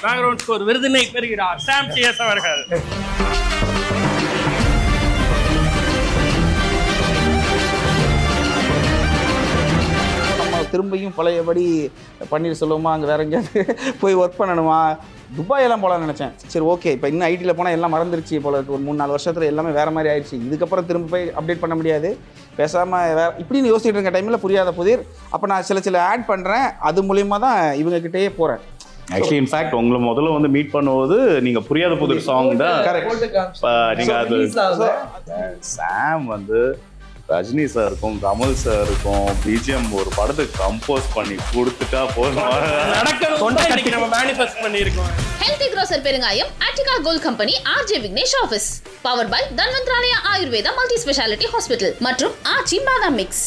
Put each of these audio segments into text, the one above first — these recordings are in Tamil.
பேக்ரவுண்ட் ஸ்கோர் விருதினை பெறுகிறார் சாம் சிஎஸ் அவர்கள். திரும்பியும் பழையபடி பன்னீர்செல்வமா அங்கே வேற எங்கேயாவது போய் ஒர்க் பண்ணணுமா, துபாயெல்லாம் போகலான்னு நினச்சேன். சரி ஓகே, இப்போ இன்னும் ஐடியில் போனால் எல்லாம் மறந்துருச்சு போல இருக்கு. ஒரு 3-4 வருஷத்தில் எல்லாமே வேறு மாதிரி ஆயிடுச்சு. இதுக்கப்புறம் திரும்ப போய் அப்டேட் பண்ண முடியாது, பேசாமல் வேறு இப்படின்னு யோசிச்சுட்டு இருக்க டைமில் புரியாத புதிர். அப்போ நான் சில ஆட் பண்ணுறேன், அது மூலிமா தான் இவங்ககிட்டயே போகிறேன். ஆக்சுவலி இன்ஃபேக்ட் உங்களை முதல்ல வந்து மீட் பண்ணும்போது நீங்கள் புரியாத புதிர் சாங் தான் நீங்கள் அது சாம் வந்து ரஜினி சாருக்கும் கமல் சாருக்கும் பிஜிஎம் ஒரு படத்துக்கு கம்போஸ் பண்ணி கொடுத்துட்டா போதும். ஹெல்தி க்ரோசர் பெருங்காயம் ஆர்டிகா gold company RJ Vignesh office powered by Dhanvantharalaya Ayurveda multi speciality hospital மற்றும் ஆச்சி பாதாம் மிக்ஸ்.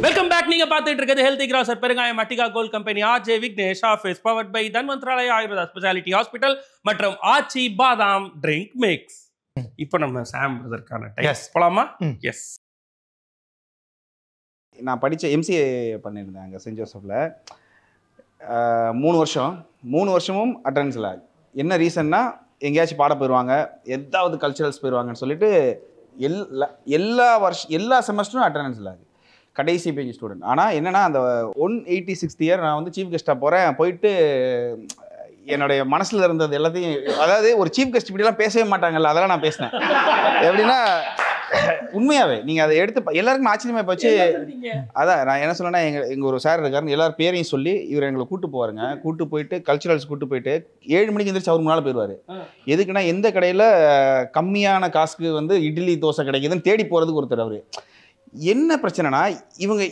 Welcome back. நீங்க பார்த்துட்டு இருக்கிறது ஹெல்தி க்ரோசர் பெருங்காயம் ஆர்டிகா gold company RJ Vignesh office powered by Dhanvantharalaya Ayurveda speciality hospital மற்றும் ஆச்சி பாதாம் ட்ரிங்க் மிக்ஸ். இப்போ நம்ம சாம் பிரதர்க்கான டைம் போலாமா? எஸ். நான் படித்த எம்சிஏ பண்ணியிருந்தேன் அங்கே சென்ட் ஜோசஃபில் 3 வருஷம். 3 வருஷமும் அட்டெண்டன்ஸில். என்ன ரீசன்னா, எங்கேயாச்சும் பாட போயிடுவாங்க, எதாவது கல்ச்சுரல்ஸ் போயிடுவாங்கன்னு சொல்லிட்டு எல்லா செமஸ்டரும் அட்டெண்டன்ஸில் ஆகுது. கடைசி பேஜ் ஸ்டூடெண்ட். ஆனால் என்னென்னா, அந்த 186th இயர் நான் வந்து சீஃப் கெஸ்ட்டாக போகிறேன். போயிட்டு என்னுடைய மனசில் இருந்தது எல்லாத்தையும், அதாவது ஒரு சீஃப் கெஸ்ட் இப்படிலாம் பேசவே மாட்டாங்கல்ல, அதெல்லாம் நான் பேசினேன். எப்படின்னா உண்மையாவே நீங்கள் அதை எடுத்து எல்லாருக்கும் ஆச்சரியமாக போச்சு. அதான் நான் என்ன சொன்னேன்னா, எங்கள் ஒரு சார் இருக்காருன்னு எல்லாரும் பேரையும் சொல்லி இவர் எங்களை கூப்பிட்டு போவாருங்க. கூப்பிட்டு போயிட்டு கல்ச்சுரல்ஸ் கூப்பிட்டு போயிட்டு 7 மணிக்கு எந்திரிச்சு அவர் முன்னால் போயிடுவார். எதுக்குன்னா, எந்த கடையில் கம்மியான காசுக்கு வந்து இட்லி தோசை கிடைக்குதுன்னு தேடி போகிறதுக்கு ஒருத்தர். அவர் என்ன பிரச்சனைனா, இவங்க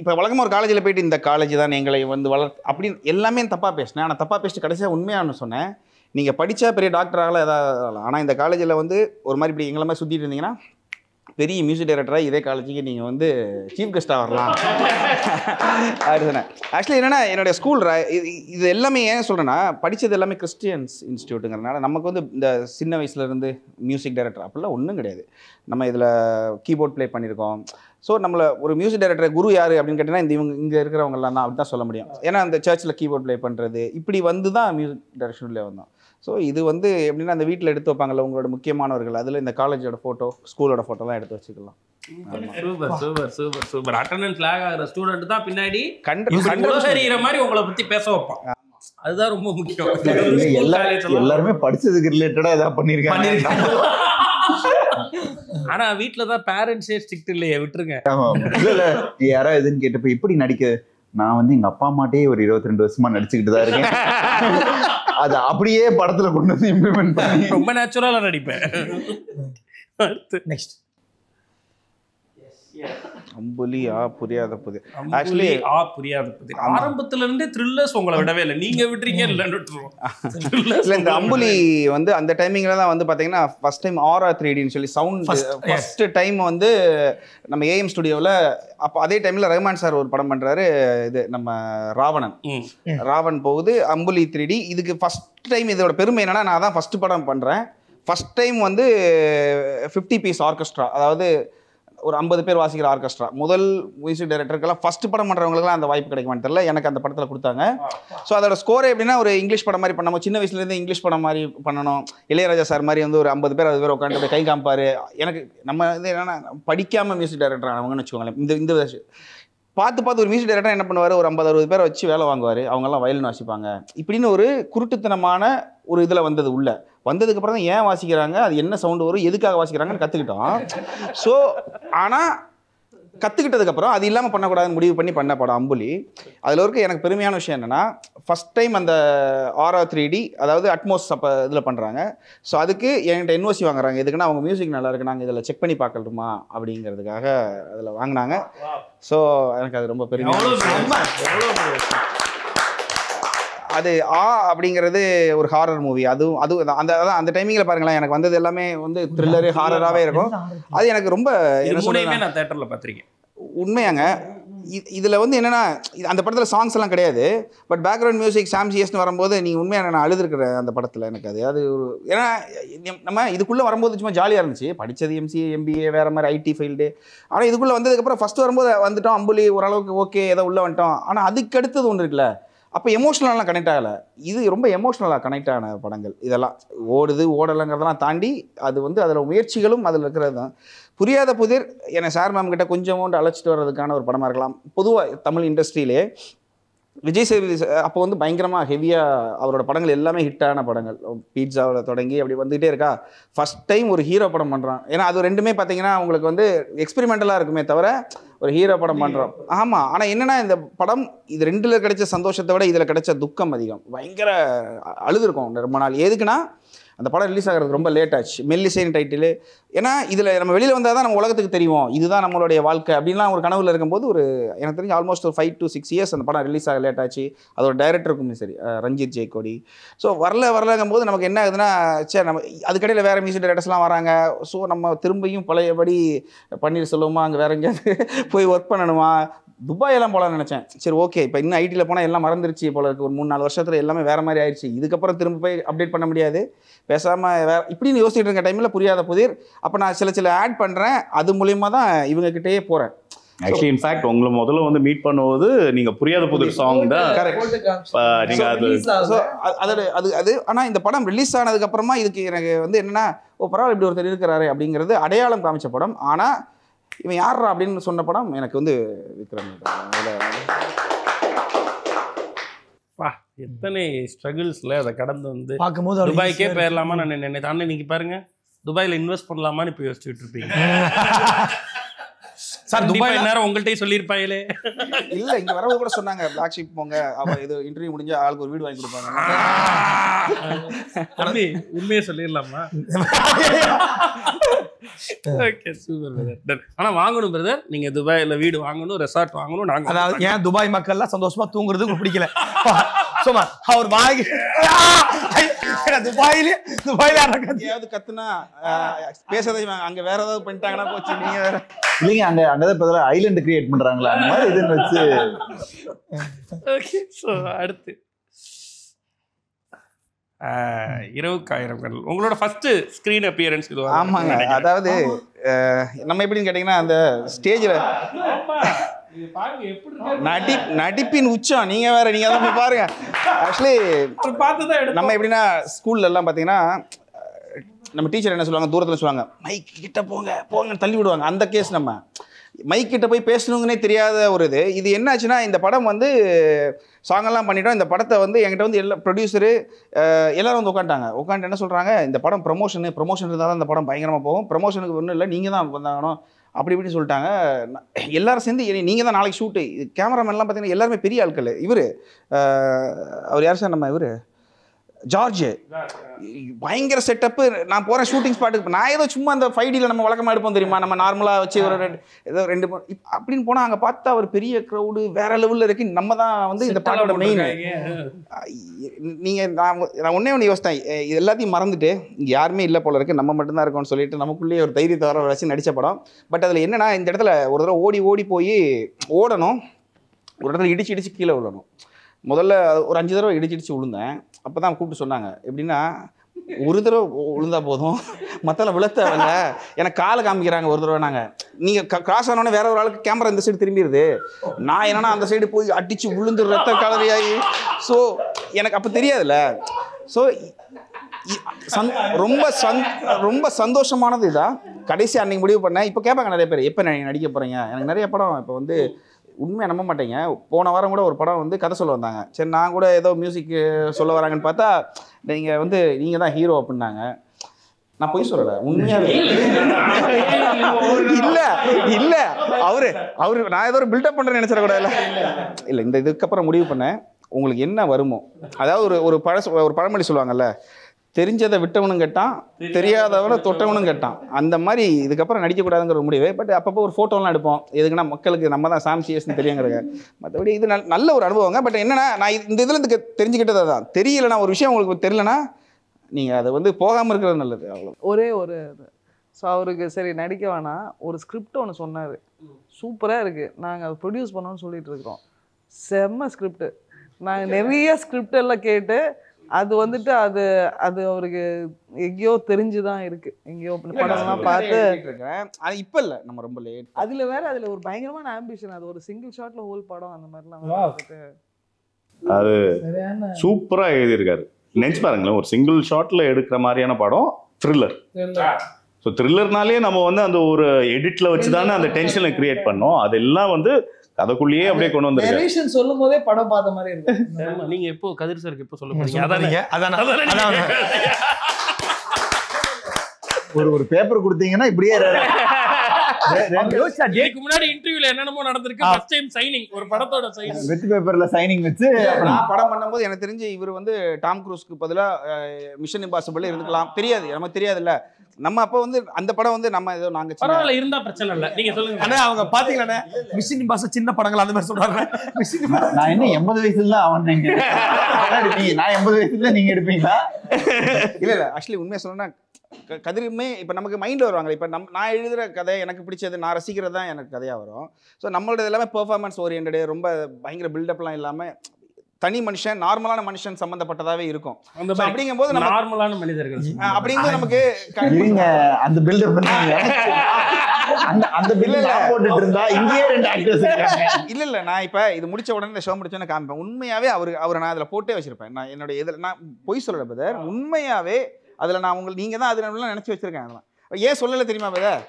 இப்போ வழக்கமாக ஒரு காலேஜில் போயிட்டு இந்த காலேஜ் தான் எங்களை வந்து அப்படின்னு எல்லாமே தப்பாக பேசினேன். ஆனால் தப்பாக பேசிட்டு கடைசியாக உண்மையானு சொன்னேன். நீங்கள் படித்தா பெரிய டாக்டர் ஆகலாம், எதாவது. ஆனால் இந்த காலேஜில் வந்து ஒரு மாதிரி இப்படி எங்களை மாதிரி சுற்றிட்டு இருந்தீங்கன்னா பெரிய மியூசிக் டைரக்டராக இதே காலேஜுக்கு நீங்கள் வந்து சீஃப் கெஸ்ட்டாக வரலாம் அப்படி சொன்னேன். ஆக்சுவலி என்னென்னா, என்னுடைய ஸ்கூல் இது எல்லாமே ஏன் சொல்கிறேன்னா, படித்தது எல்லாமே கிறிஸ்டியன்ஸ் இன்ஸ்டியூட்டுங்கிறதுனால நமக்கு வந்து இந்த சின்ன வயசுலேருந்து மியூசிக் டைரக்டர் அப்படிலாம் ஒன்றும் கிடையாது. நம்ம இதில் கீபோர்ட் ப்ளே பண்ணியிருக்கோம். ஸோ நம்மளை ஒரு மியூசிக் டைரக்டர் குரு யார் அப்படின்னு கேட்டிங்கன்னா, இங்கே இருக்கிறவங்கலாம் தான் அப்படி தான் சொல்ல முடியும். ஏன்னா அந்த சர்ச்சில் கீபோர்ட் ப்ளே பண்ணுறது இப்படி வந்து தான் மியூசிக் டைரக்ஷன்லேயே வந்தோம். ஸோ இது வந்து எப்படின்னா, அந்த வீட்டில் எடுத்து வைப்பாங்கல்ல உங்களோட முக்கியமானவர்கள், அதில் இந்த காலேஜோட ஃபோட்டோ, ஸ்கூலோட ஃபோட்டோலாம் எடுத்து வச்சுக்கலாம். Super super super super. Attendance log ஆகிற ஸ்டூடெண்ட் தான் பின்னாடி கண்டுற மாதிரி உங்களை பற்றி பேச வைப்பான். அதுதான் ரொம்ப முக்கியம். எல்லாருமே படிச்சதுக்கு ரிலேட்டடா ஏதாவது பண்ணிருக்காங்க. ஆனா வீட்டுல தான் பேரண்ட்ஸே ஸ்ட்ரிக்ட் இல்லையே, விட்டுருங்க. இல்ல யாராவது எதுன்னு கேட்டப்ப எப்படி நடிக்க, நான் வந்து எங்க அப்பா அம்மாட்டே ஒரு 22 வருஷமா நடிச்சுக்கிட்டு தான் இருக்கேன். அது அப்படியே படத்துல கொண்டு வந்து இம்ப்ளிமெண்ட் பண்ணி ரொம்ப நேச்சுரலா நடிப்பேன். நெக்ஸ்ட் அம்புலி புரியாத புதிர். ஆக்சுவலி புரியாத புதிர் ஆரம்பத்துல இருந்தே த்ரில்லர்ஸ் உங்களை விடவே இல்லை, நீங்க விட்டுறீங்க. இல்லை இந்த அம்புலி வந்து அந்த டைமிங்ல தான் வந்து பாத்தீங்கன்னா ஃபர்ஸ்ட் டைம் ஆரா 3Dன்னு சொல்லி சவுண்ட் ஃபர்ஸ்ட் டைம் வந்து நம்ம ஏஎம் ஸ்டுடியோவில். அப்போ அதே டைம்ல ரஹ்மான் சார் ஒரு படம் பண்றாரு, இது நம்ம ராவன் போகுது, அம்புலி 3D. இதுக்கு ஃபர்ஸ்ட் டைம் இதோட பெருமை என்னன்னா, நான் தான் ஃபர்ஸ்ட் படம் பண்றேன். ஃபர்ஸ்ட் டைம் வந்து 50 பீஸ் ஆர்கெஸ்ட்ரா, அதாவது ஒரு 50 பேர் வாசிக்கிற ஆர்கெஸ்ட்ரா. முதல் மியூசிக் டைரக்டருக்கெல்லாம் ஃபர்ஸ்ட் படம் பண்ணுறவங்களுக்குலாம் அந்த வாய்ப்பு கிடைக்குமான்னு தெரியல, எனக்கு அந்த படத்தில் கொடுத்தாங்க. ஸோ அதோட ஸ்கோர் எப்படின்னா, ஒரு இங்கிலீஷ் படம் மாதிரி பண்ணணும். சின்ன வயசுலேருந்து இங்கிலீஷ் படம் மாதிரி பண்ணணும். இளையராஜா சார் மாதிரி வந்து ஒரு 50 பேர் 60 பேர் உட்காந்து போய் கை காமிப்பார். எனக்கு நம்ம வந்து என்னென்னா, படிக்காமல் மியூசிக் டைரக்டர் ஆனவங்கன்னு வச்சுக்கோங்களேன். இந்த பார்த்து ஒரு மியூசிக் டைரக்டர் என்ன பண்ணுவார், ஒரு 50-60 பேரை வச்சு வேலை வாங்குவார். அவங்கெல்லாம் வயலின் வாசிப்பாங்க. இப்படின்னு ஒரு குருட்டுத்தனமான ஒரு இதில் வந்தது. உள்ள வந்ததுக்கப்புறம் தான் ஏன் வாசிக்கிறாங்க, அது என்ன சவுண்டு வரும், எதுக்காக வாசிக்கிறாங்கன்னு கற்றுக்கிட்டோம். ஸோ ஆனால் கற்றுக்கிட்டதுக்கப்புறம் அது இல்லாமல் பண்ணக்கூடாதுன்னு முடிவு பண்ணி பண்ண படம் அம்புலி. அதில் இருக்க எனக்கு பெருமையான விஷயம் என்னென்னா, ஃபஸ்ட் டைம் அந்த ஆரா 3D, அதாவது அட்மோஸ் அப்போ இதில் பண்ணுறாங்க. ஸோ அதுக்கு என்கிட்ட என்ஓசி வாங்குறாங்க. எதுக்குன்னா, அவங்க மியூசிக் நல்லா இருக்கு, நாங்கள் இதில் செக் பண்ணி பார்க்கணுமா அப்படிங்கிறதுக்காக அதில் வாங்கினாங்க. ஸோ எனக்கு அது ரொம்ப பெருமை. அது அப்படிங்கிறது ஒரு ஹாரர் மூவி. அதுவும் அந்த டைமிங்கில் பாருங்களேன், எனக்கு வந்தது எல்லாமே வந்து த்ரில்லரு ஹாரராகவே இருக்கும். அது எனக்கு ரொம்ப நான் தியேட்டரில் பார்த்துருக்கேன். உண்மையாங்க. இதில் வந்து என்னென்னா, அந்த படத்தில் சாங்ஸ் எல்லாம் கிடையாது. பட் பேக்ரவுண்ட் மியூசிக் சாம் சிஎஸ்னு வரும்போது நீங்கள் உண்மையாக நான் அழுதுருக்கிறேன் அந்த படத்தில். எனக்கு அது ஒரு ஏன்னா நம்ம இதுக்குள்ளே வரும்போது சும்மா ஜாலியாக இருந்துச்சு. படித்தது எம்சிஏ எம்பிஏ வேறு மாதிரி ஐடி ஃபீல்டு. ஆனால் இதுக்குள்ளே வந்ததுக்கப்புறம் ஃபஸ்ட்டு வரும்போது வந்துட்டோம், அம்புலி ஓரளவுக்கு ஓகே, ஏதோ உள்ளே வந்துட்டோம். ஆனால் அதுக்கு அடுத்தது ஒன்று இருக்குல்ல, அப்போ எமோஷ்னலாக கனெக்ட் ஆகலை. இது ரொம்ப எமோஷ்னலாக கனெக்ட் ஆன படங்கள் இதெல்லாம். ஓடலைங்கிறதெல்லாம் தாண்டி அது வந்து அதில் முயற்சிகளும் அதில் இருக்கிறது தான். புரியாத புதிர் என்னை சார் மேம் கிட்ட கொஞ்சம் அமௌண்ட் அழைச்சிட்டு வர்றதுக்கான ஒரு படமாக இருக்கலாம். பொதுவாக தமிழ் இண்டஸ்ட்ரியிலே விஜய் சேதுபதி அப்போ வந்து பயங்கரமாக ஹெவியாக அவரோட படங்கள் எல்லாமே ஹிட்டான படங்கள். பீட்சாவில் தொடங்கி அப்படி வந்துகிட்டே இருக்கா. ஃபஸ்ட் டைம் ஒரு ஹீரோ படம் பண்ணுறான். ஏன்னா அது ரெண்டுமே பார்த்தீங்கன்னா உங்களுக்கு வந்து எக்ஸ்பெரிமெண்டலாக இருக்குமே தவிர ஒரு ஹீரோ படம் பண்ணுறோம். ஆமாம். ஆனால் என்னென்னா இந்த படம் இது ரெண்டில் கிடைச்ச சந்தோஷத்தை விட இதில் கிடைச்ச துக்கம் அதிகம். பயங்கர அழுதுருக்கும் ரொம்ப நாள். எதுக்குன்னா அந்த படம் ரிலீஸ் ஆகிறது ரொம்ப லேட் ஆச்சு. மெல்லிசைன் டைட்டில். ஏன்னா இதில் நம்ம வெளியில் வந்தால் தான் நம்ம உலகத்துக்கு தெரியும் இதுதான் நம்மளுடைய வாழ்க்கை அப்படின்லாம் ஒரு கனவில் இருக்கும்போது ஒரு எனக்கு தெரிஞ்சு ஆல்மோஸ்ட் ஒரு 5 to 6 years அந்த படம் ரிலீஸ் ஆக லேட் ஆச்சு. அதோட டைரக்டருக்குமே சரி ரஞ்சித் ஜெயக்கொடி. ஸோ வரலங்கும் போது நமக்கு என்ன ஆகுதுன்னா சரி நம்ம அதுக்கடையில் வேறு மியூசிக் டைரக்டர்ஸ்லாம் வராங்க. ஸோ நம்ம திரும்பியும் பழையபடி பன்னீர் செல்வமா அங்கே வேற எங்கேயாவது போய் ஒர்க் பண்ணணுமா, துபாயெல்லாம் போகலான்னு நினச்சேன். சரி ஓகே இப்போ இன்னும் ஐடியில் போனால் எல்லாம் மறந்துருச்சு போல இருக்குது. ஒரு 3-4 வருஷத்தில் எல்லாமே வேறு மாதிரி ஆயிடுச்சு. இதுக்கப்புறம் திரும்ப போய் அப்டேட் பண்ண முடியாது. பேசாமல் வேறு இப்படின்னு யோசிச்சுட்டு இருக்க டைமில் புரியாத புதிர். அப்போ நான் சில ஆட் பண்ணுறேன். அது மூலியமாக தான் இவங்ககிட்டயே போகிறேன். ஆக்சுவலி இன்ஃபேக்ட் உங்களை முதல்ல வந்து மீட் பண்ணும்போது நீங்க புரியாத புதிர் சாங் தான் நீங்க அது ஆனால் இந்த படம் ரிலீஸ் ஆனதுக்கப்புறமா இதுக்கு எனக்கு வந்து என்னென்னா பரவாயில்ல இப்படி ஒருத்தர் இருக்கிறாரு அப்படிங்கிறது அடையாளம் காமிச்ச படம். ஆனால் இவன் யாரா அப்படின்னு சொன்ன படம் எனக்கு வந்து விக்ரம். எத்தனை ஸ்ட்ரகிள்ஸ்ல அதை கடந்து வந்து பார்க்கும்போது துபாய்க்கே போயிடலாமா நான் நினைத்தேன். அண்ணன் நீங்க பாருங்க துபாயில இன்வெஸ்ட் பண்ணலாமான்னு இப்போ யோசிச்சுட்டு இருப்பீங்க. சார் துபாய் நேரம் உங்கள்கிட்டயே சொல்லியிருப்பாங்களே. இல்ல இங்க வரவங்க கூட சொன்னாங்க பிளாக் ஷிப் போங்க, அவ இது இன்டர்வியூ முடிஞ்சா ஆளுக்கு ஒரு வீடு வாங்கி கொடுப்பாங்க. தம்பி உண்மையை சொல்லிடலாமா? Okay super brother. ஆனா வாங்கணும் பிரதர், நீங்க துபாயில வீடு வாங்கணும், ரெசார்ட் வாங்கணும். நாங்க அதாவது ஏன் துபாய் மக்கள்லாம் சந்தோஷமா தூங்குறது உங்களுக்கு பிடிக்கல? சும்மா அவர் வாங்கி துபாயில கத்துனா பேசாத அங்க வேற ஏதாவது பண்ணிட்டாங்கன்னா போச்சு. நீங்க வேற இல்லைங்க அங்கதான் இப்ப ஐலண்ட் கிரியேட் பண்றாங்களா அந்த மாதிரி இதுன்னு வச்சு. ஓகே சோ அடுத்து இரவுக்காயிரம் கடல் உங்களோட ஃபர்ஸ்ட் ஸ்கிரீன் அப்பியரன்ஸ் இது. ஆமாங்க. அதாவது நம்ம எப்படின்னு கேட்டீங்கன்னா அந்த ஸ்டேஜ்ல நடிப்பின் உச்சம். நீங்க வேற நீங்க தான் பாருங்க. ஆக்சுவலி நம்ம எப்படின்னா ஸ்கூல்ல எல்லாம் பாத்தீங்கன்னா நம்ம டீச்சர் என்ன சொல்லுவாங்க, தூரத்துல சொல்லுவாங்க மைக் கிட்ட போங்க போங்கன்னு தள்ளி விடுவாங்க. அந்த கேஸ் நம்ம மைக் கிட்ட போய் பேசணுங்கன்னே தெரியாத ஒரு இது என்னாச்சுன்னா இந்த படம் வந்து சாங்கெல்லாம் பண்ணிட்டோம். இந்த படத்தை வந்து என்கிட்ட வந்து எல்லா ப்ரொடியூசரு எல்லாரும் வந்து உட்காந்துட்டு என்ன சொல்கிறாங்க, இந்த படம் ப்ரொமோஷன் இருந்தால் தான் இந்த படம் பயங்கரமாக போகும், ப்ரொமோஷனுக்கு ஒன்றும் இல்லை நீங்கள் தான் வந்தாங்கணும் அப்படி இப்படின்னு சொல்லிட்டாங்க. எல்லாரும் சேர்ந்து நீங்கள் தான் நாளைக்கு ஷூட்டு. கேமராமேன்லாம் பார்த்தீங்கன்னா எல்லாருமே பெரிய ஆட்கள். அவர் யார் சார், நம்ம ஜார்ஜ் பயங்கர செட்டப்பு. நான் போகிறேன் ஷூட்டிங் ஸ்பாட்டுக்கு. நான் ஏதோ சும்மா அந்த 5Dயில் நம்ம வழக்கமாக எடுப்போம் தெரியுமா, நம்ம நார்மலாக வச்சு ஒரு ஏதோ 2 அப்படின்னு போனால் அங்கே பார்த்தா ஒரு பெரிய க்ரௌடு வேற லெவலில் இருக்கு. நம்ம தான் வந்து இந்த பாட்டோட மெயின். நீங்கள் நான் ஒன்று யோசித்தேன், இது எல்லாத்தையும் மறந்துட்டு இங்கே யாருமே இல்லை போல இருக்குது, நம்ம மட்டும்தான் இருக்கோம்னு சொல்லிட்டு நமக்குள்ளேயே ஒரு தைரியத்தை வர வச்சு நடித்த படம். பட் அதில் என்னென்னா இந்த இடத்துல ஒரு தடவை ஓடி போய் ஓடணும், ஒரு இடத்துல இடிச்சு கீழே விழணும். முதல்ல ஒரு 5 தடவை இடிச்சு விழுந்தேன். அப்போ தான் கூப்பிட்டு சொன்னாங்க எப்படின்னா ஒரு தடவை விழுந்தா போதும் மற்றெல்லாம் விழத்தவில்ல, எனக்கு காலை காமிக்கிறாங்க ஒரு தடவை. நாங்கள் நீங்கள் கிராஸ் ஆனோடனே வேற ஒரு ஆளுக்கு கேமரா இந்த சைடு திரும்பிடுது. நான் என்னன்னா அந்த சைடு போய் அடித்து விழுந்து ரத்த கலரியாகி. ஸோ எனக்கு அப்போ தெரியாதுல்ல. ஸோ ரொம்ப சந்தோஷமானது இதான். கடைசி அன்னைக்கு முடிவு பண்ணேன். இப்போ கேட்பாங்க நிறைய பேர் எப்போ நடிக்க போகிறீங்க. எனக்கு நிறைய படம் இப்போ வந்து உண்மையாக நம்ப மாட்டேங்க. போன வாரம் கூட ஒரு படம் வந்து கதை சொல்ல வந்தாங்க. சரி நான் கூட ஏதோ மியூசிக் சொல்ல வராங்கன்னு பார்த்தா நீங்கள் தான் ஹீரோ அப்படின்னாங்க. நான் போய் சொல்லலை, உண்மையாக இல்லை அவரு நான் ஏதோ ஒரு பில்டப் பண்ணுறேன்னு நினச்சிட கூட இல்லை. இந்த இதுக்கப்புறம் முடிவு பண்ணேன் உங்களுக்கு என்ன வருமோ. அதாவது ஒரு பழமொழி சொல்லுவாங்கல்ல, தெரிஞ்சதை விட்டவனும் கேட்டான், தெரியாதவனை தொட்டவனும் கேட்டான். அந்த மாதிரி இதுக்கப்புறம் நடிக்கக்கூடாதுங்கிற ஒரு முடிவு. பட் அப்பப்போ ஒரு ஃபோட்டோலாம் எடுப்போம். எதுக்குன்னா மக்களுக்கு நம்ம தான் சாம் சிஎஸ்ன்னு தெரியுங்கிறங்க. மற்றபடி இது நல்ல ஒரு அனுபவங்க. பட் என்னன்னா நான் இந்த இதில் தெரிஞ்சுக்கிட்டது தான். தெரியலைன்னா ஒரு விஷயம் உங்களுக்கு தெரியலனா நீங்கள் அதை வந்து போகாமல் இருக்கிறது நல்லது. அவ்வளோ ஒரே ஒரு ஸோ அவருக்கு சரி நடிக்க வேணாம், ஒரு ஸ்கிரிப்ட் ஒன்று சொன்னார், சூப்பராக இருக்குது, நாங்கள் அதை ப்ரொடியூஸ் பண்ணோன்னு சொல்லிட்டு இருக்கிறோம். செம்ம ஸ்கிரிப்ட். நாங்கள் நிறைய ஸ்கிரிப்ட் எல்லாம் கேட்டு அது வந்துட்டு அது அவருக்கு எங்கேயோ தெரிஞ்சுதான் இருக்கு. எங்கேயோ படம்லாம் பார்த்து இப்போ இல்லை, நம்ம ரொம்ப லேட். அதில் ஒரு பயங்கரமான ஆம்பிஷன். அது ஒரு சிங்கிள் ஷாட்ல ஹோல் படம் அந்த மாதிரிலாம் வந்துட்டு அது சூப்பரா எழுதியிருக்காரு. நினைச்சு பாருங்களேன், ஒரு சிங்கிள் ஷாட்ல எடுக்கிற மாதிரியான படம் த்ரில்லர். ஸோ த்ரில்லர்னாலே நம்ம வந்து அந்த ஒரு எடிட்ல வச்சுதானே அந்த டென்ஷனை கிரியேட் பண்ணோம். அதெல்லாம் வந்து கதைக்குள்ளேயே அப்படியே கொண்டு வந்துருக்காரு. சொல்லும் போதே படம் பார்த்த மாதிரி இருக்கு. நீங்க எப்போ கதிர் சாருக்கு எப்போ சொல்ல ஒரு பேப்பர் கொடுத்தீங்கன்னா இப்படியே இதுக்கு முன்னாடி இன்டர்வியூல என்னென்னமோ நடந்திருக்கு. ஃபர்ஸ்ட் டைம் சைனிங், ஒரு படத்தோட சைனிங், வெத் பேப்பர்ல சைனிங் வச்சு நான் படம் பண்ணும்போது எனக்கு தெரிஞ்சு இவர் வந்து டாம் க்ரூஸ்க்கு பதிலா மிஷன் இம்பாசிபிள் இருந்துக்கலாம். தெரியாது, நமக்கு தெரியாதுல்ல. நம்ம அப்ப வந்து அந்த படம் வந்து நம்ம ஏதோ நாங்க பரவாயில்ல இருந்தா பிரச்சனை இல்ல. நீங்க சொல்லுங்க. ஆனா அவங்க பாத்தீங்களா மிஷன் இம்பாசிபிள் சின்ன படங்கள் அந்த மாதிரி சொல்றாங்க. நான் என்ன 80 வயசுல தான் அவன் நீங்க நான் 80 வயசுல நீங்க எடுப்பீங்களா? இல்ல ஆக்சுவலி உண்மையா சொல்லணும்னா கதிருமே இப்போ நமக்கு மைண்டில் வருவாங்க. இப்போ நான் எழுதுகிற கதை எனக்கு பிடிச்சது, நான் ரசிக்கிறது தான் எனக்கு கதையாக வரும். ஸோ நம்மளோட எல்லாமே பெர்ஃபார்மன்ஸ் ஓரியன்டு, ரொம்ப பயங்கர பில்டப்லாம் இல்லாமல் தனி மனுஷன், நார்மலான மனுஷன் சம்பந்தப்பட்டதாகவே இருக்கும். அப்படிங்கும்போது நம்ம நார்மலான மனிதர்கள் அப்படிங்கும்போது நமக்கு அந்த பில்டப் அந்த பில்ல போட்டுட்டு இருந்தா இங்கேயே 2 ஆக்டர்ஸ் இருக்காங்க. இல்ல நான் இப்ப இது முடிச்ச உடனே இந்த ஷோ முடிச்சோன்னு காமிப்பேன். உண்மையாவே அவரை நான் அதில் போட்டே வச்சிருப்பேன். நான் என்னோட இதில் நான் பொய் சொல்லல பதர், உண்மையாவே அதில் நான் உங்களுக்கு நீங்கள் தான் அது நம்மளாம் நினச்சி வச்சிருக்கேன். அதெல்லாம் ஏன் சொல்லலை தெரியுமா பதர்?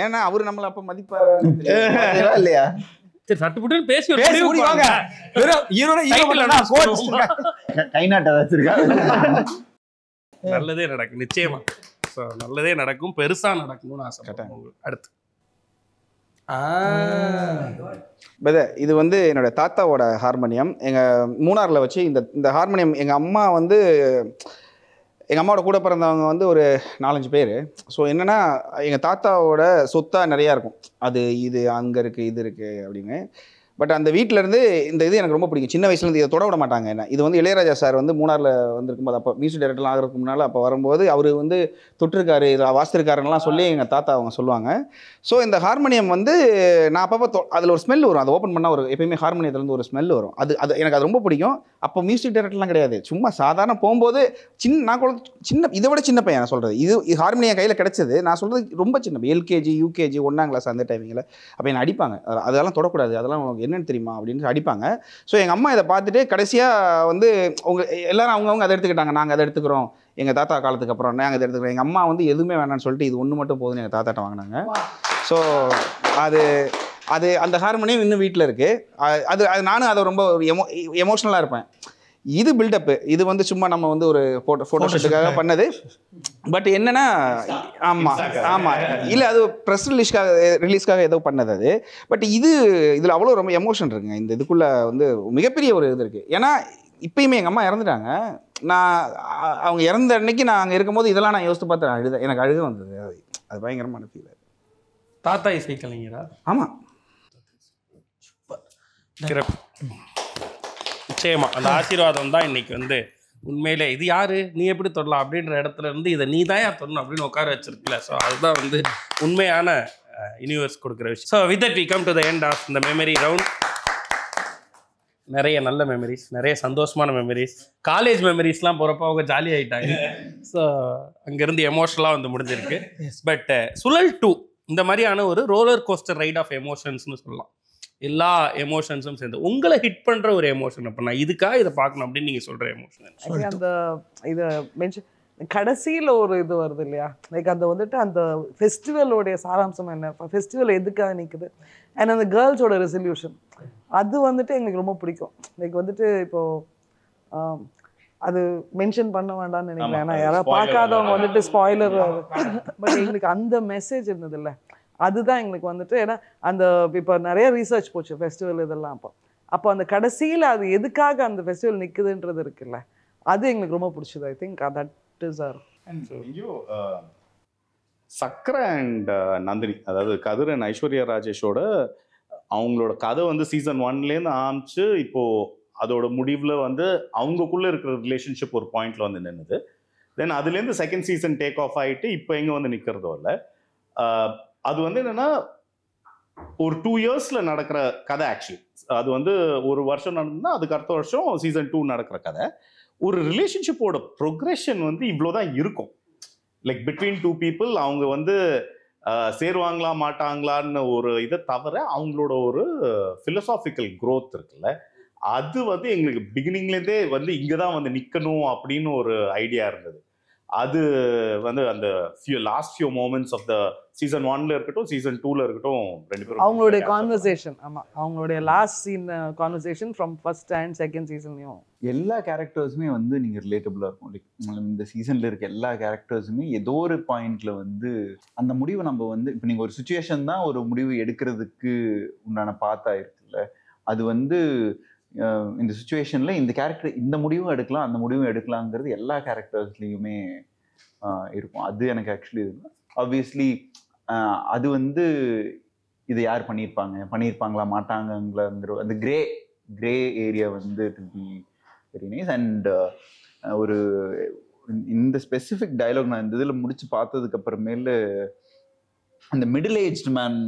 ஏன்னா அவரு நம்மளை அப்போ மதிப்பாரு இல்லையா? சரி சட்டுப்புட்டு பேசி முடிவாங்க. நல்லதே நடக்கும் நிச்சயமா. நல்லதே நடக்கும், பெருசா நடக்கணும்னு ஆசைப்பட்டேன். அடுத்து இது வந்து என்னோட தாத்தாவோட ஹார்மோனியம். எங்கள் மூணாரில் வச்சு இந்த ஹார்மோனியம் எங்கள் அம்மா வந்து எங்கள் அம்மாவோட கூட பிறந்தவங்க வந்து ஒரு 4-5 பேர். ஸோ என்னென்னா எங்கள் தாத்தாவோட சொத்தாக நிறையா இருக்கும். அது இது அங்கே இருக்குது இது இருக்குது அப்படின்னு. பட் அந்த வீட்டிலேருந்து இந்த இது எனக்கு ரொம்ப பிடிக்கும். சின்ன வயசுலேருந்து இதை தொட விட மாட்டாங்க என்ன. இது வந்து இளையராஜா சார் வந்து மூணாரில் வந்திருக்கும்போது, அப்போ மியூசிக் டைரக்டர்லாம் ஆகிறதுக்கு முன்னால் அப்போ வரும்போது அவர் வந்து தொட்டிருக்காரு, இதில் வாசித்திருக்காருன்னெலாம் சொல்லி எங்கள் தாத்தா அவங்க சொல்லுவாங்க. ஸோ இந்த ஹார்மோனியம் வந்து நான் அப்பப்போ அதில் ஒரு ஸ்மெல் வரும். அதை ஓப்பன் பண்ணால் ஒரு எப்பயுமே ஹார்மோனியத்துலேருந்து ஒரு ஸ்மெல் வரும். அது எனக்கு அது ரொம்ப பிடிக்கும். அப்போ மியூசிக் டைரக்டர்லாம் கிடையாது, சும்மா சாதாரண போகும்போது நான் சின்ன இதை விட சின்ன பையன் நான் சொல்கிறது. இது ஹார்மோனியம் கையில் கிடச்சது. நான் சொல்கிறது ரொம்ப சின்ன எல்கேஜி யூகேஜி 1ஆம் கிளாஸ் அந்த டைமிங்கில். அப்போ என்னை அடிப்பாங்க, அதெல்லாம் தொடக்கூடாது, அதெல்லாம் என்னன்னு தெரியுமா அப்படின்னு அடிப்பாங்க. ஸோ எங்கள் அம்மா இதை பார்த்துட்டு கடைசியாக வந்து எல்லாரும் அவங்கவுங்க அதை எடுத்துக்கிட்டாங்க. நாங்கள் அதை எடுத்துக்கிறோம், எங்கள் தாத்தா காலத்துக்கு அப்புறம் நாங்கள் அதை எடுத்துக்கிறோம். எங்கள் அம்மா வந்து எதுவுமே வேணான்னு சொல்லிட்டு இது ஒன்று மட்டும் போதுன்னு எங்கள் தாத்தாட்ட வாங்கினாங்க. ஸோ அது அந்த ஹார்மோனியம் இன்னும் வீட்டில் இருக்குது. அது நானும் அதை ரொம்ப எமோஷ்னலாக இருப்பேன். இது பில்டப்பு, இது வந்து சும்மா நம்ம வந்து ஒரு ஃபோட்டோ ஷூட்டுக்காக பண்ணது. பட் என்னன்னா ஆமாம் இல்லை, அது ப்ரெஸ் ரிலீஸ்க்காக ஏதோ பண்ணது அது. பட் இதில் அவ்வளோ ரொம்ப எமோஷன் இருக்குங்க. இந்த இதுக்குள்ளே வந்து மிகப்பெரிய ஒரு இது இருக்குது. ஏன்னா இப்பயுமே எங்கள் அம்மா இறந்துட்டாங்க. நான் அவங்க இறந்த அன்னைக்கு நான் அங்கே இருக்கும்போது இதெல்லாம் நான் யோசித்து பார்த்து எனக்கு அழுக வந்தது. அது பயங்கரமான ஃபீல். தாத்தா இசைக்கலைஞரா? ஆமாம், நிச்சயமா அந்த ஆசீர்வாதம் தான் இன்னைக்கு வந்து உண்மையிலே இது யாரு நீ எப்படி தொடலாம் அப்படின்ற இடத்துல இருந்து இதை நீ தான் யார் தொடணும் அப்படின்னு உட்கார வச்சிருக்கல. ஸோ அதுதான் வந்து உண்மையான யூனிவர்ஸ் கொடுக்குற விஷயம். So with that we come to the end of இந்த மெமரி ரவுண்ட். நிறைய நல்ல மெமரிஸ், நிறைய சந்தோஷமான மெமரிஸ், காலேஜ் மெமரிஸ்லாம் போகிறப்போ அவங்க ஜாலி ஆகிட்டாங்க. ஸோ அங்கேருந்து எமோஷனலாக வந்து முடிஞ்சிருக்கு. பட் சுழல் 2 இந்த மாதிரியான ஒரு ரோலர் கோஸ்டர் ரைட் ஆஃப் எமோஷன்ஸ்னு சொல்லலாம். எல்லா எமோஷன்ஸும் சேர்ந்து உங்களை ஹிட் பண்ணுற ஒரு எமோஷன். அப்போ நான் இதுக்காக இதை பார்க்கணும் அப்படின்னு நீங்கள் சொல்கிற எமோஷன் அந்த இதை மென்ஷன் கடைசியில் ஒரு இது வருது இல்லையா, லைக் அந்த வந்துட்டு அந்த ஃபெஸ்டிவலோடைய சாராம்சம் என்ன, ஃபெஸ்டிவல் எதுக்காக நிற்குது, அண்ட் அந்த கேர்ள்ஸோட ரெசல்யூஷன், அது வந்துட்டு எங்களுக்கு ரொம்ப பிடிக்கும். லைக் வந்துட்டு இப்போது அது மென்ஷன் பண்ண வேண்டாம்னு நினைக்கிறேன். ஏன்னா யாராவது பார்க்காதவங்க வந்துட்டு ஸ்பாய்லர். பட் எங்களுக்கு அந்த மெசேஜ் இருந்தது இல்லை, அதுதான் எங்களுக்கு வந்துட்டு. ஏன்னா அந்த இப்போ நிறைய ரீசர்ச் போச்சு ஃபெஸ்டிவல் இதெல்லாம். அப்போ அந்த கடைசியில் அது எதுக்காக அந்த ஃபெஸ்டிவல் நிற்குதுன்றது இருக்குல்ல, அது எங்களுக்கு ரொம்ப பிடிச்சது. I think that is R. Chakra and Nandini, அதாவது கதிர் அண்ட் ஐஸ்வர்யா ராஜேஷோட அவங்களோட கதை வந்து சீசன் 1லேருந்து ஆரம்பிச்சு இப்போ அதோட முடிவில் வந்து அவங்களுக்குள்ள இருக்கிற ரிலேஷன்ஷிப் ஒரு பாயிண்ட்ல வந்து நின்றுது. தென் அதுலேருந்து செகண்ட் சீசன் டேக் ஆஃப் ஆகிட்டு இப்போ எங்கே வந்து நிற்கிறதோ இல்லை. அது வந்து என்னன்னா ஒரு 2 இயர்ஸ்ல நடக்கிற கதை. ஆக்சுவலி அது வந்து ஒரு வருஷம் நடந்ததுன்னா அதுக்கு அடுத்த வருஷம் சீசன் 2 நடக்கிற கதை. ஒரு ரிலேஷன்ஷிப்போட ப்ரொக்ரெஷன் வந்து இவ்வளோதான் இருக்கும். லைக் பிட்வீன் 2 பீப்புள் அவங்க வந்து சேருவாங்களா மாட்டாங்களான்னு ஒரு இதை தவிர அவங்களோட ஒரு ஃபிலசாபிக்கல் க்ரோத் இருக்குல்ல, அது வந்து எங்களுக்கு பிகினிங்லேருந்தே வந்து இங்கே தான் வந்து நிற்கணும் அப்படின்னு ஒரு ஐடியா இருந்தது. அது வந்து அந்த last few moments of the season 1ல இருக்கட்டும் சீசன் 2ல இருக்கட்டும் 2 பேரும் அவங்களுடைய கான்வர்சேஷன், ஆமா அவங்களுடைய last scene conversation from first and second சீசன்லயும் எல்லா கேரக்டர்ஸுமே வந்து நீங்க ரிலேட்டபிளா இருக்கும். லைக் இந்த சீசன்ல இருக்க எல்லா கேரக்டர்ஸுமே ஏதோ ஒரு பாயிண்ட்ல வந்து அந்த முடிவை நம்ம வந்து இப்போ நீங்க ஒரு சுச்சுவேஷன் தான் ஒரு முடிவு எடுக்கிறதுக்கு உண்டான பாத்தா இருக்குல்ல, அது வந்து இந்த சுச்சுவேஷன்ல இந்த கேரக்டர் இந்த முடிவும் எடுக்கலாம் அந்த முடிவும் எடுக்கலாங்கிறது எல்லா கேரக்டர்ஸ்லயுமே இருக்கும். அது எனக்கு ஆக்சுவலி ஆப்வியஸ்லி அது வந்து இது யார் பண்ணியிருப்பாங்களா மாட்டாங்கங்கிற அந்த கிரே ஏரியா வந்து it will be very nice. And ஒரு இந்த ஸ்பெசிஃபிக் டயலாக் நான் இந்த இதில் முடிச்சு பார்த்ததுக்கு அப்புறமேல அந்த மிடில் ஏஜ்டு மேன்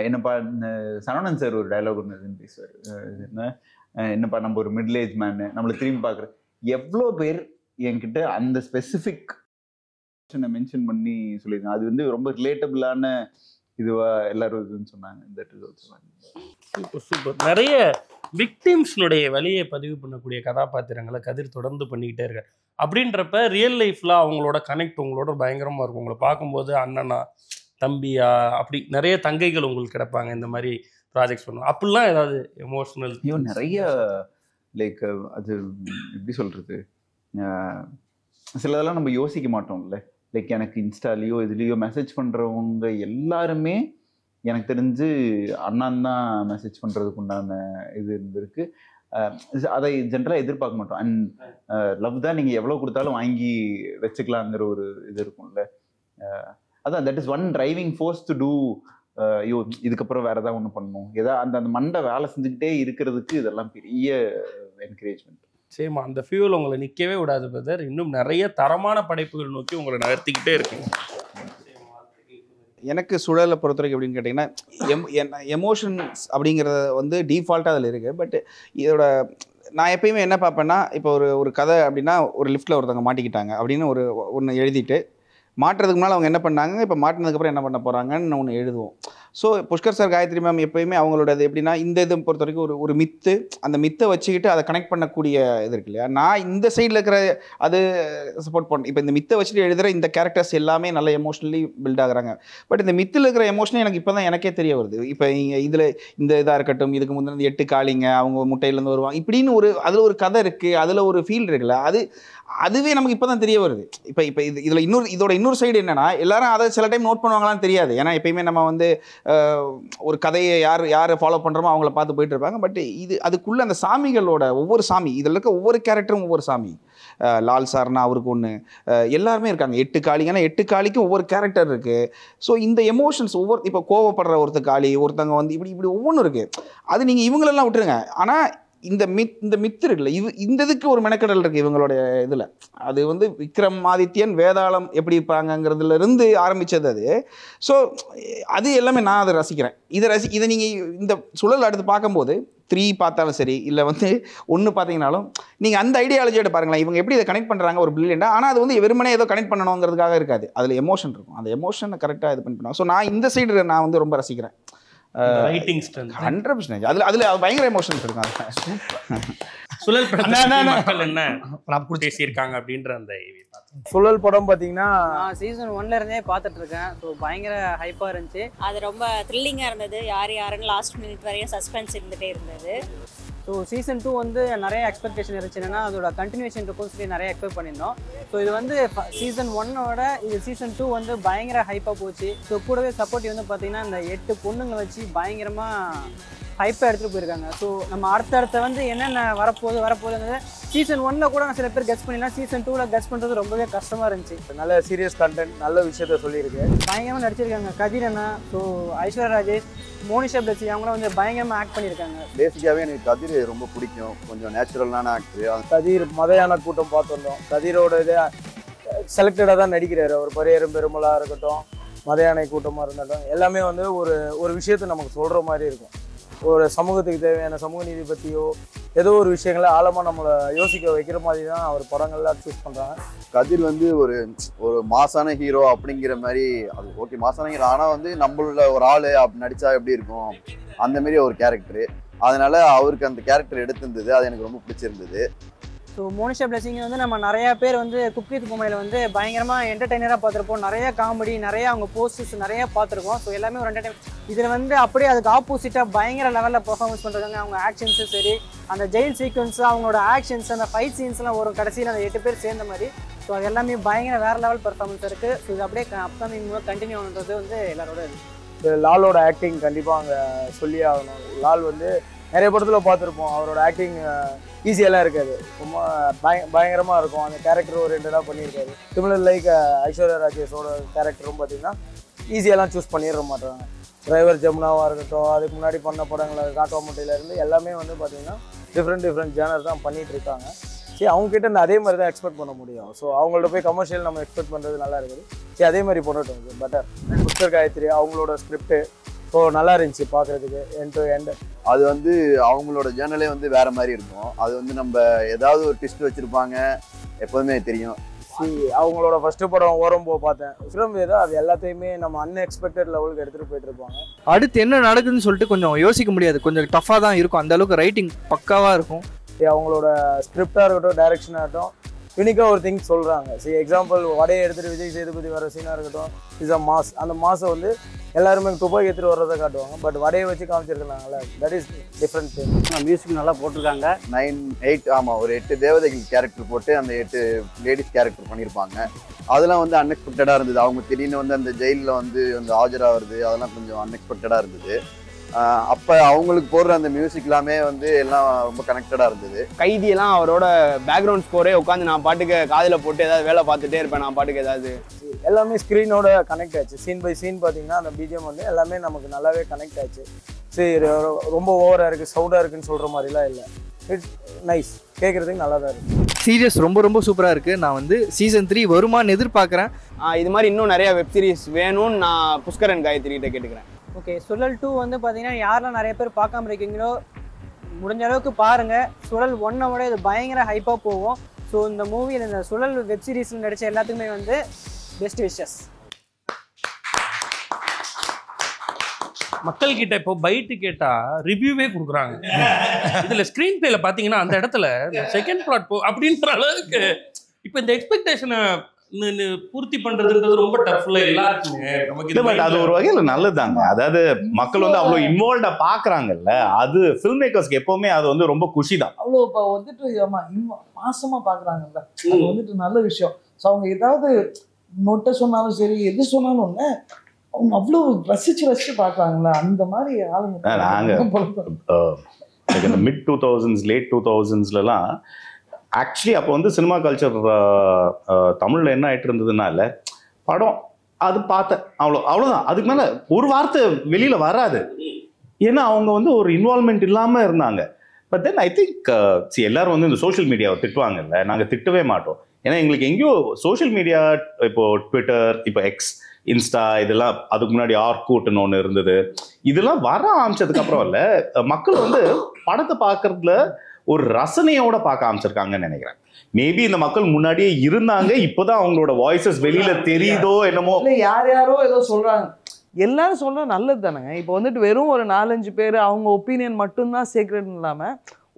என்னப்பா சரவணன் சார் ஒரு டயலாக் ஒன்று பேசுவார், என்னப்பா நம்ம ஒரு மிடில் ஏஜ் மேனு நம்மளை திரும்பி பார்க்குற எவ்வளோ பேர் என்கிட்ட அந்த ஸ்பெசிஃபிக் மென்ஷன் பண்ணி சொல்லியிருக்காங்க. அது வந்து ரொம்ப ரிலேட்டபிளான இதுவா எல்லாரும் இதுன்னு சொன்னாங்க. சூப்பர். நிறைய விக்டிம்ஸ்னுடைய வழியை பதிவு பண்ணக்கூடிய கதாபாத்திரங்களை கதிர் தொடர்ந்து பண்ணிக்கிட்டே இருக்காரு. அப்படின்றப்ப ரியல் லைஃப்ல அவங்களோட கனெக்ட் உங்களோட பயங்கரமா இருக்கும். உங்களை பார்க்கும்போது அண்ணனா தம்பியா அப்படி நிறைய தங்கைகள் உங்களுக்கு கிடப்பாங்க இந்த மாதிரி ப்ராஜெக்ட்ஸ் பண்ணுவோம். அப்படிலாம் ஏதாவது எமோஷனல் நிறைய லைக் அது எப்படி சொல்றது, சிலதெல்லாம் நம்ம யோசிக்க மாட்டோம்ல. லைக் எனக்கு இன்ஸ்டாலேயோ இதுலேயோ மெசேஜ் பண்ணுறவங்க எல்லாருமே எனக்கு தெரிஞ்சு அண்ணான் தான் மெசேஜ் பண்ணுறதுக்கு உண்டான இது இருந்திருக்கு. அதை ஜென்ரலாக எதிர்பார்க்க மாட்டோம். அண்ட் லவ் தான் நீங்கள் எவ்வளோ கொடுத்தாலும் வாங்கி வச்சுக்கலாங்கிற ஒரு இது இருக்கும்ல. அதான் that is one driving force to do. ஐயோ இதுக்கப்புறம் வேற ஏதாவது ஒன்று பண்ணணும், ஏதாவது அந்த மண்டை வேலை செஞ்சுக்கிட்டே இருக்கிறதுக்கு இதெல்லாம் பெரிய என்கரேஜ்மெண்ட். சரிம்மா, அந்த ஃபியூல் உங்களை நிற்கவே விடாது பிரதர். இன்னும் நிறைய தரமான படைப்புகள் நோக்கி உங்களை நகர்த்திக்கிட்டே இருக்குங்க. எனக்கு சுழலை பொறுத்த வரைக்கும் எப்படின்னு கேட்டிங்கன்னா எமோஷன்ஸ் அப்படிங்கிறத வந்து டிஃபால்ட்டாக அதில் இருக்குது. பட் இதோட நான் எப்பயுமே என்ன பார்ப்பேன்னா, இப்போ ஒரு கதை அப்படின்னா ஒரு லிஃப்ட்டில் ஒருத்தவங்க மாட்டிக்கிட்டாங்க அப்படின்னு ஒன்று எழுதிட்டு மாட்டுறதுக்கு முன்னால் அவங்க என்ன பண்ணாங்க, இப்போ மாட்டினதுக்கப்புறம் என்ன பண்ண போகிறாங்கன்னு ஒன்று எழுதுவோம். So Pushkar sir, Gayathri ma'am எப்பயுமே அவங்களோட எப்படின்னா இந்த இதை பொறுத்த வரைக்கும் ஒரு மித்து, அந்த மித்தை வச்சுக்கிட்டு அதை கனெக்ட் பண்ணக்கூடிய இது இருக்கு இல்லையா. நான் இந்த சைடில் இருக்கிற அது சப்போர்ட் பண்ணேன். இப்போ இந்த மித்தை வச்சுட்டு எழுதுகிற இந்த கேரக்டர்ஸ் எல்லாமே நல்ல எமோஷனலி பில்ட் ஆகுறாங்க. பட் இந்த மித்தில் இருக்கிற எமோஷனே எனக்கு இப்போ தான் எனக்கே தெரிய வருது. இப்போ இதில் இந்த இதாக இருக்கட்டும், இதுக்கு முந்தின 8 காளிங்க அவங்க முட்டையிலேருந்து வருவாங்க இப்படின்னு அதில் ஒரு கதை இருக்குது, அதில் ஒரு ஃபீல் இருக்குல்ல, அதுவே நமக்கு இப்போ தான் தெரிய வருது. இப்போ இதில் இதோட இன்னொரு சைடு என்னன்னா, எல்லாரும் அதை சில டைம் நோட் பண்ணுவாங்களான்னு தெரியாது. ஏன்னா எப்பயுமே நம்ம வந்து ஒரு கதையை யார் ஃபாலோ பண்ணுறோமோ அவங்கள பார்த்து போயிட்டு இருப்பாங்க. பட் அதுக்குள்ளே அந்த சாமிகளோட ஒவ்வொரு சாமி, இதில் இருக்க ஒவ்வொரு கேரக்டரும் ஒவ்வொரு சாமி. லால் சார்னா அவருக்கு ஒன்று, எல்லாருமே இருக்காங்க. 8 காளிங்கன்னா 8 காளிக்கும் ஒவ்வொரு கேரக்டர் இருக்குது. ஸோ இந்த எமோஷன்ஸ் இப்போ கோவப்படுற காளி, ஒருத்தங்க வந்து இப்படி ஒவ்வொன்றும் இருக்குது. அது நீங்கள் இவங்களெல்லாம் விட்டுருங்க. ஆனால் இந்த மித்து இருக்குல்ல, இந்த இதுக்கு ஒரு மெனக்கடல் இருக்குது இவங்களுடைய இதில். அது வந்து விக்ரமாதித்யன் வேதாளம் எப்படி இருப்பாங்கங்கிறதுல இருந்து ஆரம்பித்தது அது. ஸோ அது எல்லாமே நான் அதை ரசிக்கிறேன். இதை நீங்கள் இந்த சுழல் அடுத்து பார்க்கும்போது 3 பார்த்தாலும் சரி, இல்லை வந்து 1 பார்த்தீங்கன்னாலும் நீங்கள் அந்த ஐடியாலஜியோட பாருங்களேன், இவங்க எப்படி இதை கனெக்ட் பண்ணுறாங்க ஒரு பிரில்லியண்டாக. ஆனால் அது வந்து வெறுமனே ஏதோ கனெக்ட் பண்ணணுங்கிறதுக்காக இருக்காது, அதில் எமோஷன் இருக்கும். அந்த எமோஷனை கரெக்டாக இது பண்ணுவாங்க. ஸோ நான் இந்த சைடு நான் வந்து ரொம்ப ரசிக்கிறேன். 100% அதுல பயங்கர எமோஷன்ஸ் இருக்கும். சுழல் மக்கள் என்ன பேசியிருக்காங்க அப்படின்ற அந்த சுழல் படம் பார்த்தீங்கன்னா சீசன் 1ல இருந்தே பார்த்துட்டு இருக்கேன். ஸோ பயங்கர ஹைப்பாக இருந்துச்சு. அது ரொம்ப த்ரில்லிங்காக இருந்தது. யாருன்னு லாஸ்ட் மினிட் வரையும் சஸ்பென்ஸ் இருந்துகிட்டே இருந்தது. ஸோ சீசன் 2 வந்து நிறைய எக்ஸ்பெக்டேஷன் இருந்துச்சு. என்னன்னா அதோட கண்டினியூஷன் இருக்கும்னு சொல்லி நிறைய எக்ஸ்பெக்ட் பண்ணியிருந்தோம். ஸோ இது வந்து சீசன் 1ஓட இது சீசன் 2 வந்து பயங்கர ஹைப்பாக போச்சு. ஸோ கூடவே சப்போர்ட்டிவ் வந்து பார்த்தீங்கன்னா இந்த 8 பொண்ணுங்களை வச்சு பயங்கரமாக ஹைப்பாக எடுத்துகிட்டு போயிருக்காங்க. ஸோ நம்ம அடுத்தடுத்த வந்து என்னென்ன வரப்போகுதுன்றது சீசன் 1ல கூட நான் சில பேர் கெஸ் பண்ணிடலாம். சீசன் 2ல கெஸ் பண்ணுறது ரொம்பவே கஷ்டமாக இருந்துச்சு. நல்ல சீரியஸ் கண்டென்ட், நல்ல விஷயத்த சொல்லியிருக்கு. பயங்கரமாக நடிச்சிருக்காங்க. கதிர் அண்ணா, ஸோ ஐஸ்வர்யா ராஜேஷ், மோனிஷா பிளஸி அவங்களாம் வந்து பயங்கரமாக ஆக்ட் பண்ணியிருக்காங்க. பேசிக்காகவே எனக்கு கதிர் ரொம்ப பிடிக்கும். கொஞ்சம் நேச்சுரலான ஆக்டர். கதிர் மதையான கூட்டம் பார்த்துருந்தோம். கதிரோட இது செலக்டடாக தான் நடிக்கிறாரு. ஒரு பரியரும் பெருமளாக இருக்கட்டும், மதையானை கூட்டமாக இருந்தாலும் எல்லாமே வந்து ஒரு விஷயத்தை நமக்கு சொல்கிற மாதிரி இருக்கும். ஒரு சமூகத்துக்கு தேவையான சமூக நீதி பற்றியோ ஏதோ ஒரு விஷயங்களை ஆழமாக நம்மளை யோசிக்க வைக்கிற மாதிரி தான் அவர் படங்கள்லாம் சூஸ் பண்ணுறாங்க. கதிர் வந்து ஒரு மாசான ஹீரோ அப்படிங்கிற மாதிரி, அது ஓகே மாசான ஹீரோ, ஆனால் வந்து நம்மளோட ஒரு ஆள் அப்படி நடித்தா எப்படி இருக்கும் அந்த மாதிரி ஒரு கேரக்டரு. அதனால அவருக்கு அந்த கேரக்டர் எடுத்திருந்தது, அது எனக்கு ரொம்ப பிடிச்சிருந்தது. ஸோ மோனிஷா பிளஸிங் வந்து நம்ம நிறையா பேர் வந்து குக் வித் கோமாளியில் வந்து பயங்கரமாக என்டர்டெய்னராக பார்த்துருப்போம். நிறைய காமெடி, நிறைய அவங்க போஸ்டர்ஸ் நிறையா பார்த்துருக்கோம். ஸோ எல்லாமே ஒரு என்டர்டைன். இதில் வந்து அப்படியே அதுக்கு ஆப்போசிட்டாக பயங்கர லெவலில் பர்ஃபார்மன்ஸ் பண்ணுறாங்க. அவங்க ஆக்ஷன்ஸும் சரி, அந்த ஜெயில் சீக்வன்ஸு, அவங்களோட ஆக்ஷன்ஸ், அந்த ஃபைட் சீன்ஸ்லாம் வரும் கடைசியில் அந்த 8 பேர் சேர்ந்த மாதிரி. ஸோ அது எல்லாமே பயங்கர வேறு லெவல் பர்ஃபார்மன்ஸ் இருக்குது. ஸோ இது அப்படியே அப்கமிங் மூலம் கண்டினியூ ஆகுன்றது வந்து எல்லாரோட இது. லாலோட ஆக்டிங் கண்டிப்பாக அங்கே சொல்லியே ஆகணும். லால் வந்து நிறைய படத்தில் பார்த்துருப்போம். அவரோட ஆக்டிங் ஈஸியெல்லாம் இருக்காது, ரொம்ப பயங்கரமாக இருக்கும். அந்த கேரக்டர் ஓரியன்டாக பண்ணியிருக்காரு. சிமிலர் லைக் ஐஸ்வர்யா ராஜேஷோட கேரக்டரும் பார்த்தீங்கன்னா ஈஸியெல்லாம் சூஸ் பண்ணிட மாட்டாங்க. டிரைவர் ஜமுனாவாக இருக்கட்டும், அதுக்கு முன்னாடி பண்ண படங்கள் காட்டுவாமுட்டையிலேருந்து எல்லாமே வந்து பார்த்தீங்கன்னா டிஃப்ரெண்ட் ஜேனர் தான் பண்ணிகிட்டு இருக்காங்க. சரி, அவங்ககிட்ட இந்த அதே மாதிரி தான் எக்ஸ்பெக்ட் பண்ண முடியும். ஸோ அவங்கள்ட்ட போய் கமர்ஷியல் நம்ம எக்ஸ்பெக்ட் பண்ணுறது நல்லா இருக்குது. சரி, அதே மாதிரி பண்ணட்டும், இது பெட்டர். புஷ்கர் காயத்ரி அவங்களோட ஸ்கிரிப்ட் ஸோ நல்லா இருந்துச்சு பார்க்குறதுக்கு, எண்ட் டு எண்ட். அது வந்து அவங்களோட ஜேர்னலே வந்து வேற மாதிரி இருக்கும். அது வந்து நம்ம ஏதாவது ஒரு ட்விஸ்ட் வச்சிருப்பாங்க, எப்போதுமே தெரியும். அவங்களோட ஃபர்ஸ்ட் படம் ஓரம்போ பார்த்தேன், ஃபிலிம் ஏதோ அது எல்லாத்தையுமே நம்ம அன்எக்ஸ்பெக்டட் லெவலுக்கு எடுத்துகிட்டு போயிட்டு இருப்பாங்க. அடுத்து என்ன நடக்குதுன்னு சொல்லிட்டு கொஞ்சம் யோசிக்க முடியாது, கொஞ்சம் டஃப்பாக தான் இருக்கும். அந்த அளவுக்கு ரைட்டிங் பக்காவாக இருக்கும். அவங்களோட ஸ்கிரிப்டாக இருக்கட்டும், டைரக்ஷனாக இருக்கட்டும், யூனிக்காக ஒரு திங்ஸ் சொல்கிறாங்க. சரி, எக்ஸாம்பிள் வடையை எடுத்துகிட்டு விஜய் சேதுபதி வர சீனாக இருக்கட்டும், இஸ் அ மாஸ். அந்த மாஸை வந்து எல்லாருமே துப்பாக்கி எடுத்துகிட்டு வர்றதை காட்டுவாங்க, பட் வடையை வச்சு காமிச்சிருக்காங்கல்ல, that is different thing. Music நல்லா போட்டிருக்காங்க. 8 ஆமாம், ஒரு 8 தேவதைகள் கேரக்டர் போட்டு அந்த 8 லேடிஸ் கேரக்டர் பண்ணியிருப்பாங்க. அதெல்லாம் வந்து அன்எக்ஸ்பெக்டடாக இருந்தது. அவங்க திடீர்னு வந்து அந்த ஜெயிலில் வந்து ஆஜராகிறது, அதெல்லாம் கொஞ்சம் அன்எக்ஸ்பெக்டடாக இருந்தது. அப்போ அவங்களுக்கு போடுற அந்த மியூசிக் எல்லாமே வந்து எல்லாம் ரொம்ப கனெக்டடாக இருந்தது. கைதியெல்லாம் அவரோட பேக்ரவுண்ட் ஸ்கோரே உட்காந்து நான் பாட்டுக்கு காதில் போட்டு ஏதாவது வேலை பார்த்துட்டே இருப்பேன். நான் பாட்டுக்கு ஏதாவது எல்லாமே ஸ்க்ரீனோட கனெக்ட் ஆச்சு. சீன் பை சீன் பார்த்தீங்கன்னா அந்த பிஜிஎம் வந்து எல்லாமே நமக்கு நல்லாவே கனெக்ட் ஆச்சு. சரி, ரொம்ப ஓவராக இருக்குது, சவுண்டாக இருக்குன்னு சொல்கிற மாதிரிலாம் இல்லை. இட்ஸ் நைஸ், கேட்குறதுக்கு நல்லா தான் இருக்குது. சீரியஸ் ரொம்ப சூப்பராக இருக்குது. நான் வந்து சீசன் 3 வருமானு எதிர்பார்க்குறேன். இது மாதிரி இன்னும் நிறைய வெப் சீரிஸ் வேணும்னு நான் புஷ்கரன் காயத்ரி கிட்ட கேட்டுக்கிறேன். ஓகே, சுழல் 2 வந்து பார்த்தீங்கன்னா யாரெல்லாம் நிறைய பேர் பார்க்காம இருக்கீங்களோ முடிஞ்ச அளவுக்கு பாருங்கள். சுழல் 1 விட இது பயங்கர ஹைப்பாக போகும். ஸோ இந்த மூவியில் இந்த சுழல் வெப் சீரிஸில் நடித்த எல்லாத்துக்குமே வந்து பெஸ்ட் விஷஸ். மக்கள் கிட்ட இப்போ பைட்டு கேட்டா ரிவ்யூவே கொடுக்குறாங்க. இதுல ஸ்கிரீன் பிளேல பாத்தீங்கன்னா அந்த இடத்துல செகண்ட் பிளாட் அப்படின்ற அளவுக்கு இப்போ இந்த எக்ஸ்பெக்டேஷனை பூர்த்தி பண்றதுன்றது ரொம்ப டஃப்ல எல்லாருக்குமே. பட் அது ஒரு வகையில நல்லதுதாங்க. அதாவது மக்கள் வந்து அவ்வளவு இன்வால்வ்டா பாக்குறாங்கல்ல, அது ஃபில்ம் மேக்கர்ஸ்க்கு எப்பவுமே அது வந்து ரொம்ப குஷி தான். அவ்வளோ இப்போ வந்துட்டு மாசமா பாக்குறாங்கல்ல, அது வந்துட்டு நல்ல விஷயம். ஸோ அவங்க ஏதாவது நோட்டை சொன்னாலும் சரி, எது சொன்னாலும் ஒன்று அவங்க அவ்வளோ ரசிச்சு பார்க்குறாங்களா, அந்த மாதிரி ஆளுங்க. நாங்கள் மிட் 2000s லேட் 2000sலாம் ஆக்சுவலி அப்போ வந்து சினிமா கல்ச்சர் தமிழில் என்ன ஆகிட்டு இருந்ததுனால படம் அது பார்த்தேன், அவ்வளோதான். அதுக்கு மேலே ஒரு வார்த்தை வெளியில் வராது, ஏன்னா அவங்க வந்து ஒரு இன்வால்மெண்ட் இல்லாமல் இருந்தாங்க. பட் தென் ஐ திங்க் எல்லாரும் வந்து இந்த சோஷியல் மீடியாவை திட்டுவாங்கல்ல, நாங்கள் திட்டவே மாட்டோம். ஏன்னா எங்களுக்கு எங்கேயோ சோஷியல் மீடியா, இப்போ ட்விட்டர், இப்போ எக்ஸ், இன்ஸ்டா, இதெல்லாம் அதுக்கு முன்னாடி ஆர்கூட்னு ஒன்று இருந்தது, இதெல்லாம் வர ஆரம்பிச்சதுக்கு அப்புறம் இல்லை, மக்கள் வந்து படத்தை பார்க்கறதுல ஒரு ரசனையோட பார்க்க ஆரம்பிச்சிருக்காங்கன்னு நினைக்கிறேன். மேபி இந்த மக்கள் முன்னாடியே இருந்தாங்க, இப்போதான் அவங்களோட வாய்ஸஸ் வெளியில தெரியுதோ என்னமோ. யாரோ ஏதோ சொல்றாங்க, எல்லாரும் சொல்ற நல்லது தானேங்க. இப்போ வந்துட்டு வெறும் ஒரு 4-5 பேர் அவங்க ஒப்பீனியன் மட்டும்தான் சீக்ரெட் இல்லாம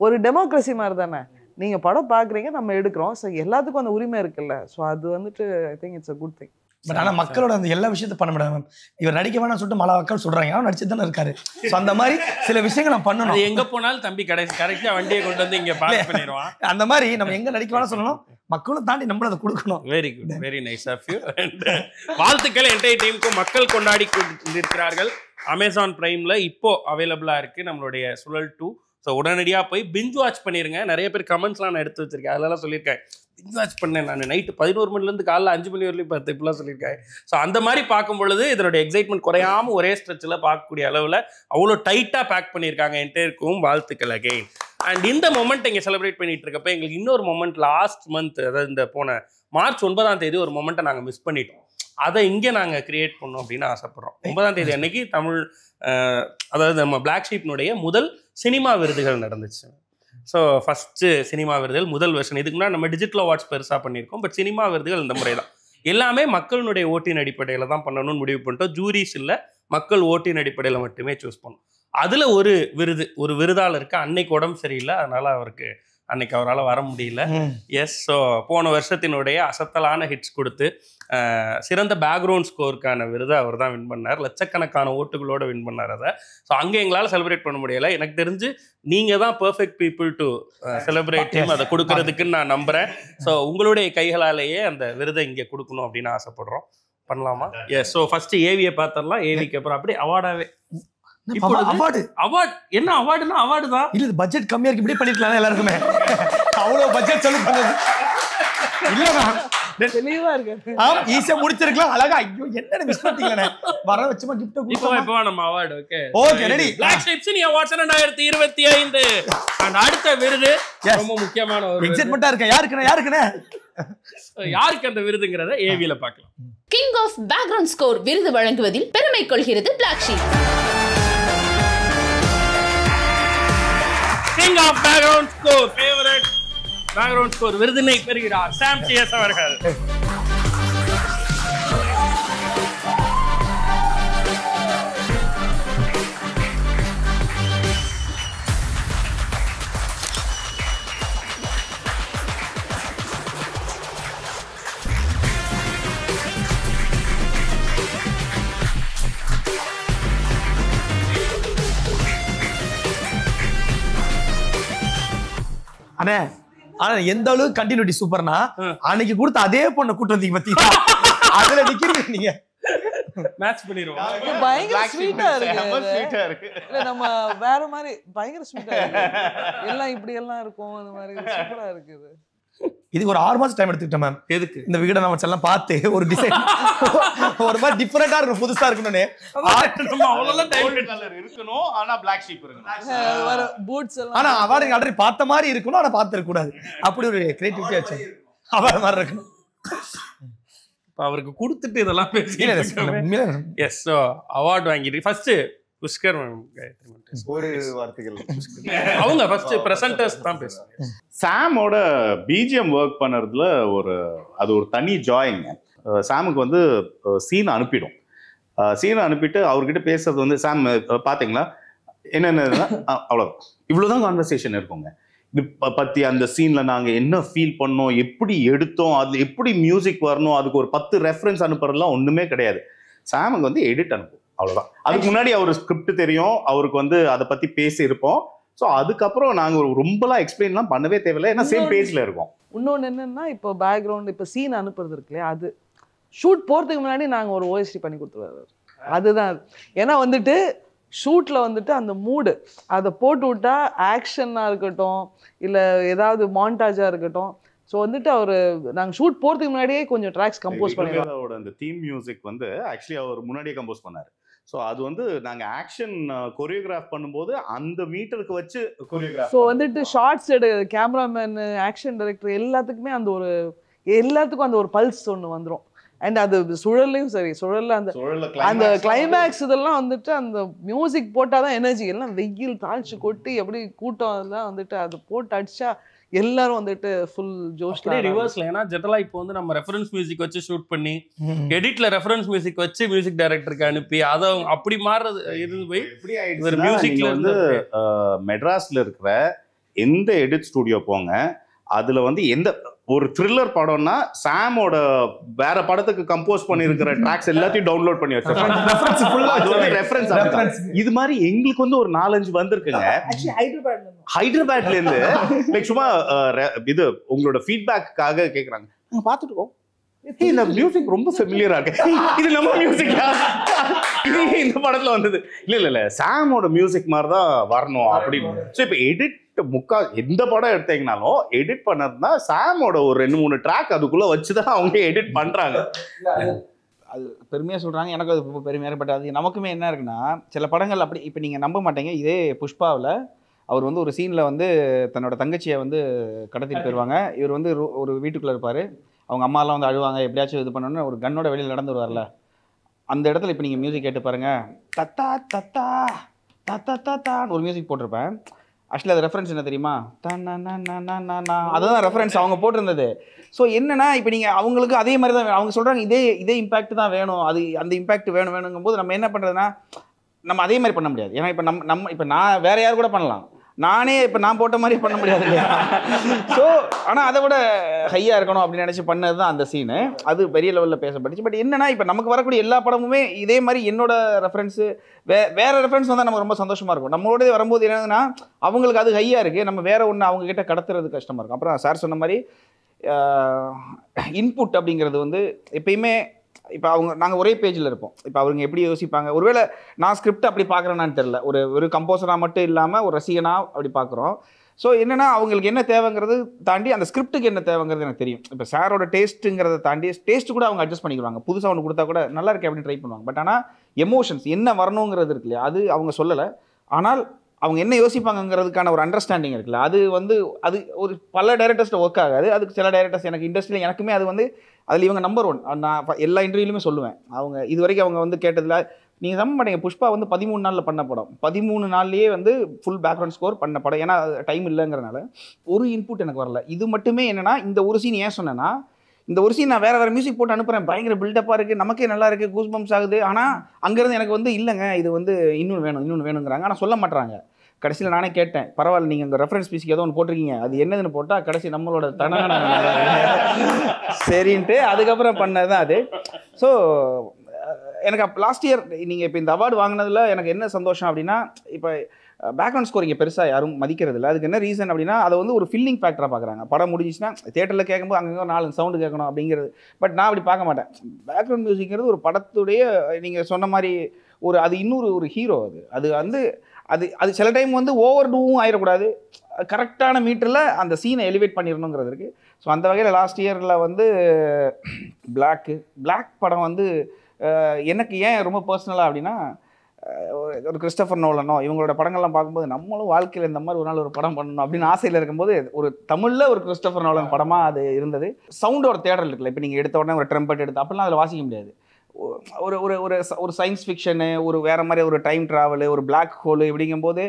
ஒரு டெமோக்ரஸி மாதிரி தானே. நீங்க படம் பாக்குறீங்க, நம்ம எடுக்கிறோம். ஸோ எல்லாத்துக்கும் அந்த உரிமை இருக்குல்ல. ஸோ அது வந்துட்டு I think it's a good thing. But ஆனால் மக்களோட அந்த எல்லா விஷயத்தை பண்ண முடியாது. இவர் நடிக்க வேணாம்னு சொல்லிட்டு மழை மக்கள் சொல்றாங்க, அவன் நடிச்சு தானே இருக்காரு. ஸோ அந்த மாதிரி சில விஷயங்கள் நம்ம பண்ணணும். எங்க போனாலும் தம்பி கரெக்டா வண்டியை கொண்டு வந்து இங்க பாஸ் பண்ணிடுவான். அந்த மாதிரி நம்ம எங்க நடிக்க வேணாம் சொல்லணும், மக்களும் தாண்டி நம்மளும் அதை கொடுக்கணும். Very good, very nice of you. வாழ்த்துக்கள் என்டையர் டீமுக்கும். மக்கள் கொண்டாடி கொண்டிருக்கிறார்கள். அமேசான் பிரைம்ல இப்போ அவைலபிளா இருக்கு நம்மளுடைய சுழல் 2. ஸோ உடனடியாக போய் பிஞ்ச் வாட்ச் பண்ணிடுங்க. நிறைய பேர் கமெண்ட்ஸ்லாம் நான் எடுத்து வச்சிருக்கேன், அதெல்லாம் சொல்லியிருக்கேன். பிஞ்ச் வாட்ச் பண்ணேன் நான், நைட்டு 11 மணிலேருந்து காலைல 5 மணி வரையிலும் 10 இப்படிலாம் சொல்லியிருக்கேன். ஸோ அந்த மாதிரி பார்க்கும் பொழுது இதனுடைய எக்ஸைட்மெண்ட் குறையாமல் ஒரே ஸ்ட்ரெச்சில் பார்க்கக்கூடிய அளவில் அவ்வளோ டைட்டாக பேக் பண்ணியிருக்காங்க. என்டையருக்கும் வாழ்த்துக்கள் அகெயின். அண்ட் இந்த மொமெண்ட் இங்கே செலிப்ரேட் பண்ணிட்டு இருக்கப்போ எங்களுக்கு இன்னொரு மொமெண்ட் லாஸ்ட் மந்த், அதாவது இந்த போன மார்ச் 9ஆம் ஒரு மொமெண்ட்டை நாங்கள் மிஸ் பண்ணிட்டோம். அதை இங்கே நாங்கள் கிரியேட் பண்ணோம் அப்படின்னு ஆசைப்படுறோம். 9ஆம் அன்னைக்கு தமிழ், அதாவது நம்ம பிளாக் ஷீப்னுடைய முதல் சினிமா விருதுகள் நடந்துச்சு. ஸோ ஃபஸ்ட்டு சினிமா விருதுகள் முதல் வருஷன். இதுக்கு முன்னாடி நம்ம டிஜிட்டல் அவார்ட்ஸ் பெருசாக பண்ணியிருக்கோம், பட் சினிமா விருதுகள் இந்த முறை தான். எல்லாமே மக்களுடைய ஓட்டின் அடிப்படையில் தான் பண்ணணும்னு முடிவு பண்ணிட்டோம். ஜூரிஸ் இல்லை, மக்கள் ஓட்டின் அடிப்படையில் மட்டுமே சூஸ் பண்ணோம். அதுல ஒரு விருதாளருக்கு அன்னைக்கு உடம்பு சரியில்லை, அதனால அவருக்கு அன்னைக்கு அவரால் வர முடியல. எஸ். ஸோ போன வருஷத்தினுடைய அசத்தலான ஹிட்ஸ் கொடுத்து சிறந்த பேக்ரவுண்ட் ஸ்கோருக்கான விருதை அவர் தான் வின் பண்ணார். லட்சக்கணக்கான ஓட்டுகளோடு வின் பண்ணார் அதை. ஸோ அங்கே எங்களால் செலிப்ரேட் பண்ண முடியலை. எனக்கு தெரிஞ்சு நீங்கள் தான் பர்ஃபெக்ட் பீப்புள் டு செலிப்ரேட் அதை கொடுக்கறதுக்குன்னு நான் நம்புகிறேன். ஸோ உங்களுடைய கைகளாலேயே அந்த விருதை இங்கே கொடுக்கணும் அப்படின்னு ஆசைப்படுறோம். பண்ணலாமா? எஸ். ஸோ ஃபர்ஸ்ட் ஏவியை பார்த்துடலாம். ஏவிக்கு அப்புறம் அப்படி அவார்டாகவே அவார்டு என்ன அவார்டுனா அவார்டு தான். இல்ல பட்ஜெட் கம்மியா இருக்கு, இப்படி பண்ணிக்கலாம் எல்லாருக்குமே. அவ்வளவு பட்ஜெட் சொல்லி பண்ணது இல்ல. தெளிவா இருக்கு. ஈஸியா முடிச்சிருக்கலாம் அழகா. ஐயோ என்ன மிஸ் பண்ணிட்டீங்களே. வர வச்சுமா கிஃப்ட் கொடுப்போம். இப்போ நம்ம award. Okay ready. Black Sheep Cine Awards 2025 and அடுத்த விருது ரொம்ப முக்கியமான ஒரு எக்ஸைட்மென்ட்டா இருக்கு. யாருக்கு அந்த விருதுங்கறத ஏவில பார்க்கலாம். கிங் ஆஃப் பேக்ரவுண்ட் ஸ்கோர் விருது வழங்குவதில் பெருமை கொள்கிறது Black Sheep. King of background score favourite background score விருதினை பெறுகிறார் சாம் சிஎஸ் அவர்கள். அண்ணே ஆனா எந்த அளவுக்கு கண்டினியூட்டி சூப்பர்னா, அன்னைக்கு கொடுத்த அதே பொண்ணை கூட்டு வந்தீங்க பாத்தீங்களா, அதுல நிக்கிறீங்க நீங்க. மேட்ச் பண்ணிடுவோம். பயங்கர ஸ்வீட்டா இருக்கு. இல்ல நம்ம வேற மாதிரி பயங்கர ஸ்வீட்டா இருக்கு. எல்லாம் இப்படி எல்லாம் இருக்கும், அந்த மாதிரி சூப்பரா இருக்குது. இதுக்கு ஒரு 6 மாசம் டைம் எடுத்துக்கிட்டேன் மேம். எதுக்கு? இந்த வீடை நம்ம எல்லாம் பார்த்து ஒரு டிசைன் ஒரு மாதிரி டிஃபரெண்டா இருக்கணும், புதுசா இருக்கணும்னு. அவ்வளவு டைம் இருக்கணும். ஆனா பிளாக் ஷீப் இருக்கணும். வர பூட்ஸ் எல்லாம் ஆனா அவார்டு ஆல்ரெடி பார்த்த மாதிரி இருக்கணும், ஆனா பார்த்திருக்க கூடாது. அப்படி ஒரு கிரியேட்டிவிட்டி ஆச்சு. அவார்டு மாதிரி இருக்கணும். அவருக்கு கொடுத்துட்டு இதெல்லாம் பேசி எஸ். ஸோ அவார்டு வாங்கிட்டு ஃபர்ஸ்ட் புஷ்கர் ஒரு வார்த்தைகள் அவங்க ஃபர்ஸ்ட் பிரசன்டர்ஸ் தான் பேசுவாங்க. சாமோட பிஜிஎம் ஒர்க் பண்ணுறதுல அது ஒரு தனி ஜாயிங்க. சாமுக்கு வந்து சீனை அனுப்பிடும். சீனை அனுப்பிட்டு அவர்கிட்ட பேசுறது வந்து சாம் பார்த்தீங்களா என்னென்ன அவ்வளோ இவ்வளோதான் கான்வர்சேஷன் இருக்குங்க. இது பற்றி அந்த சீனில் நாங்கள் என்ன ஃபீல் பண்ணோம், எப்படி எடுத்தோம், அதில் எப்படி மியூசிக் வரணும், அதுக்கு ஒரு 10 ரெஃபரன்ஸ் அனுப்புறதுலாம் ஒன்றுமே கிடையாது. சாமுக்கு வந்து எடிட் அனுப்பும், அவ்வளோதான். அதுக்கு முன்னாடி அவர் ஸ்கிரிப்ட் தெரியும், அவருக்கு வந்து அதை பற்றி பேசியிருப்போம். ஸோ அதுக்கப்புறம் நாங்கள் ரொம்பலாம் எக்ஸ்பிளைன்லாம் பண்ணவே தேவையில்லை, ஏன்னா சேம் பேஜில் இருக்கோம். இன்னொன்று என்னன்னா, இப்போ பேக்ரவுண்ட் இப்போ சீன் அனுப்புறது இருக்கு இல்லையா, அது ஷூட் போகிறதுக்கு முன்னாடி நாங்கள் ஒரு ஓஎஸ்டி பண்ணி கொடுத்துருவாரு. அதுதான் ஏன்னா வந்துட்டு ஷூட்டில் வந்துட்டு அந்த மூடு அதை போட்டு விட்டா ஆக்ஷனாக இருக்கட்டும் இல்லை ஏதாவது மாண்டாஜாக இருக்கட்டும். ஸோ வந்துட்டு அவர் நாங்கள் ஷூட் போகிறதுக்கு முன்னாடியே கொஞ்சம் ட்ராக்ஸ் கம்போஸ் பண்ணிடுவோம். அவரோட அந்த தீம் மியூசிக் வந்து ஆக்சுவலி அவர் முன்னாடியே கம்போஸ் பண்ணார். ஸோ அது வந்து நாங்கள் ஆக்ஷன் கொரியோகிராஃப் பண்ணும்போது அந்த மீட்டருக்கு வச்சு கொரியோகிராஃப். ஸோ வந்துட்டு ஷார்ட்ஸ் கேமராமேன் ஆக்ஷன் டைரக்டர் எல்லாத்துக்குமே எல்லாத்துக்கும் அந்த ஒரு பல்ஸ் ஒன்று வந்துடும். அண்ட் அது சுழல்லையும் சரி, சுழல்ல அந்த கிளைமேக்ஸ் இதெல்லாம் வந்துட்டு அந்த மியூசிக் போட்டால் தான் எனர்ஜி. எல்லாம் வெயில் தாழ்ச்சி கொட்டி எப்படி கூட்டம் அதெல்லாம் வந்துட்டு அது போட்டு அடிச்சா எல்லாரும் வந்துட்டு ஃபுல் ஜோஷ். ரிவர்ஸ்ல ஏன்னா ஜெனரலா இப்போ வந்து நம்ம ரெஃபரன்ஸ் மியூசிக் வச்சு ஷூட் பண்ணி எடிட்ல ரெஃபரன்ஸ் மியூசிக் வச்சு மியூசிக் டைரக்டருக்கு அனுப்பி அதை அப்படி மாறுறது இருந்து போய் மியூசிக்ல வந்து மெட்ராஸ்ல இருக்கிற எந்த எடிட் ஸ்டுடியோ போங்க, அதுல வந்து எந்த ஒரு த்ரில்லர் படம்னா சாமோட வேற படத்துக்கு கம்போஸ் பண்ணிருக்கிற ட்ராக்ஸ் எல்லாத்தையும் டவுன்லோட் பண்ணி ரெஃபரன்ஸ். இது மாதிரி எங்களுக்கு வந்து ஒரு 4-5 வந்திருக்குங்க ஹைதராபாத்ல இருந்து. லைக் சும்மா இது உங்களோட ஃபீட்பேக்காக கேக்குறாங்க, நாங்க பாத்துட்டோம் இந்த மியூசிக் ரொம்ப ஃபெமிலியரா இருக்கு, இது நம்ம மியூசிக்கா இந்த படத்துல வந்தது இல்ல சாமோட மியூசிக் மாதிரி தான் வரணும் அப்படின்னு. ஸோ இப்போ எடிட் எந்த படம் எடுத்தீங்கனாலும் எடிட் பண்ணதுன்னா சாமோட ஒரு 2-3 ட்ராக் அதுக்குள்ள வச்சுதான் அவங்க எடிட் பண்றாங்க. அது பெருமையாக சொல்கிறாங்க, எனக்கு அது ரொம்ப பெருமையாக. பட் அது நமக்குமே என்ன இருக்குன்னா, சில படங்கள் அப்படி இப்போ நீங்கள் நம்ப மாட்டீங்க. இதே புஷ்பாவில் அவர் வந்து ஒரு சீனில் வந்து தன்னோட தங்கச்சியை வந்து கடத்திட்டு போயிடுவாங்க. இவர் வந்து ஒரு வீட்டுக்குள்ளே இருப்பார், அவங்க அம்மாலாம் வந்து அழுவாங்க, எப்படியாச்சும் இது பண்ணணும்னு ஒரு கன்னோட வெளியில் நடந்து வருவார்ல, அந்த இடத்துல இப்போ நீங்கள் மியூசிக் கேட்டு பாருங்கள், தத்தா தத்தா தத்தா தத்தான்னு ஒரு மியூசிக் போட்டிருப்பேன். ஆக்சுவலி அது ரெஃபரன்ஸ் என்ன தெரியுமா, அதுதான் ரெஃபரன்ஸ் அவங்க போட்டிருந்தது. ஸோ என்னன்னா இப்போ நீங்கள் அவங்களுக்கு அதே மாதிரி தான் அவங்க சொல்கிறாங்க, இதே இம்பேக்ட் தான் வேணும், அது அந்த இம்பேக்ட் வேணுங்கும்போது நம்ம என்ன பண்ணுறதுன்னா நம்ம அதே மாதிரி பண்ண முடியாது. ஏன்னா இப்போ இப்போ நான் வேற யார் கூட பண்ணலாம், நானே இப்போ நான் போட்ட மாதிரி பண்ண முடியாது இல்லையா? ஸோ ஆனால் அதை விட ஹையாக இருக்கணும் அப்படின்னு நினச்சி பண்ணது தான் அந்த சீனு. அது பெரிய லெவலில் பேசப்பட்டுச்சு. பட் என்னன்னா இப்போ நமக்கு வரக்கூடிய எல்லா படமுமே இதே மாதிரி என்னோட ரெஃபரன்ஸு வேற ரெஃபரன்ஸ் வந்தால் நமக்கு ரொம்ப சந்தோஷமாக இருக்கும். நம்மளோடய வரும்போது என்னதுன்னா அவங்களுக்கு அது ஹையாக இருக்குது, நம்ம வேற ஒன்று அவங்கக்கிட்ட கடத்துறது கஷ்டமாக இருக்கும். அப்புறம் சார் சொன்ன மாதிரி இன்புட் அப்படிங்கிறது வந்து எப்பயுமே இப்போ நாங்கள் ஒரே பேஜில் இருப்போம். இப்போ அவங்க எப்படி யோசிப்பாங்க, ஒருவேளை நான் ஸ்கிரிப்ட் அப்படி பார்க்குறேன்னான்னு தெரியல, ஒரு கம்போசராக மட்டும் இல்லாமல் ஒரு ரசிகனாக அப்படி பார்க்குறோம். ஸோ என்னென்னா அவங்களுக்கு என்ன தேவைங்கிறது தாண்டி அந்த ஸ்கிரிப்ட்டுக்கு என்ன தேவைங்கிறது எனக்கு தெரியும். இப்போ சாரோட டேஸ்ட்டுங்கிறத தாண்டி டேஸ்ட்டு கூட அவங்க அட்ஜஸ்ட் பண்ணிக்குவாங்க. புதுசாக ஒன்று கொடுத்தா கூட நல்லா இருக்கு அப்படின்னு ட்ரை பண்ணுவாங்க. பட் ஆனால் எமோஷன்ஸ் என்ன வரணுங்கிறது இருக்கு இல்லையா, அது அவங்க சொல்லலை. ஆனால் அவங்க என்ன யோசிப்பாங்கங்கிறதுக்கான ஒரு அண்டர்ஸ்டாண்டிங் இருக்குல்ல, அது வந்து அது ஒரு பல டைரக்டர்ஸ்ட்டு ஒர்க் ஆகாது. அதுக்கு சில டைரக்டர்ஸ் எனக்கு இண்டஸ்ட்ரியில் எனக்குமே அது வந்து அதில் இவங்க நம்பர் 1. நான் எல்லா இன்டர்வியூலுமே சொல்லுவேன். அவங்க இது வரைக்கும் அவங்க வந்து கேட்டதில் நீங்கள் நம்ப மாட்டீங்க, புஷ்பா வந்து 13 நாளில் பண்ண படம், 13 நாள்லேயே வந்து ஃபுல் பேக்ரவுண்ட் ஸ்கோர் பண்ண படம். ஏன்னா டைம் இல்லைங்கிறனால ஒரு இன்புட் எனக்கு வரல. இது மட்டுமே என்னென்னா இந்த ஒரு சீன் ஏன் சொன்னேன்னா, இந்த ஒரு சீன் நான் வேறு மியூசிக் போட்டு அனுப்புகிறேன், பயங்கர பில்டப்பாக இருக்குது, நமக்கே நல்லா இருக்குது, கூஸ் பம்ப்ஸ் ஆகுது. ஆனால் அங்கேருந்து எனக்கு வந்து இல்லைங்க இது வந்து இன்னொன்று வேணுங்கிறாங்க. ஆனால் சொல்ல மாட்டுறாங்க. கடைசியில் நானே கேட்டேன், பரவாயில்ல நீங்கள் இந்த ரெஃபரன்ஸ் பீஸுக்கு ஏதோ ஒன்று போட்டிருக்கீங்க, அது என்னதுன்னு போட்டால் கடைசி நம்மளோட தனகான சரின்ட்டு அதுக்கப்புறம் பண்ணது தான் அது. ஸோ எனக்கு லாஸ்ட் இயர் நீங்கள் இப்போ இந்த அவார்டு வாங்கினதில் எனக்கு என்ன சந்தோஷம் அப்படின்னா, இப்போ பேக்ரவுண்ட் ஸ்கோர் இங்கே பெருசாக யாரும் மதிக்கிறது இல்லை. அதுக்கு என்ன ரீசன் அப்படின்னா, அதை வந்து ஒரு ஃபில்லிங் ஃபேக்டராக பார்க்குறாங்க. படம் முடிஞ்சிச்சுன்னா தேட்டரில் கேட்கும்போது அங்கங்கே 4 சவுண்டு கேட்கணும் அப்படிங்கிறது. பட் நான் அப்படி பார்க்க மாட்டேன். பேக்ரவுண்ட் மியூசிக்கிறது ஒரு படத்துடைய நீங்கள் சொன்ன மாதிரி அது இன்னொரு ஒரு ஹீரோ. அது வந்து அது சில டைம் வந்து ஓவர் டூவும் ஆயிடக்கூடாது, கரெக்டான மீட்டரில் அந்த சீனை எலிவேட் பண்ணிடணுங்கிறது இருக்குது. ஸோ அந்த வகையில் லாஸ்ட் இயரில் வந்து பிளாக் படம் வந்து எனக்கு ஏன் ரொம்ப பர்சனலாக அப்படின்னா, ஒரு கிறிஸ்டோபர் நோலனோ இவங்களோட படங்கள்லாம் பார்க்கும்போது நம்மளும் வாழ்க்கையில் இந்த மாதிரி ஒரு நாள் ஒரு படம் பண்ணணும் அப்படின்னு ஆசையில் இருக்கும்போது ஒரு தமிழில் ஒரு கிறிஸ்டோபர் நோலன் படமாக அது இருந்தது. சவுண்டோட தேடல் இருக்குல்ல, இப்போ நீங்கள் எடுத்த உடனே ஒரு ட்ரம்பட் எடுத்து அப்படிலாம் அதில் வாசிக்க முடியாது. ஒரு ஒரு ஒரு சயின்ஸ் ஃபிக்ஷனு, ஒரு வேறு மாதிரி ஒரு டைம் ட்ராவலு, ஒரு பிளாக் ஹோலு இப்படிங்கும்போது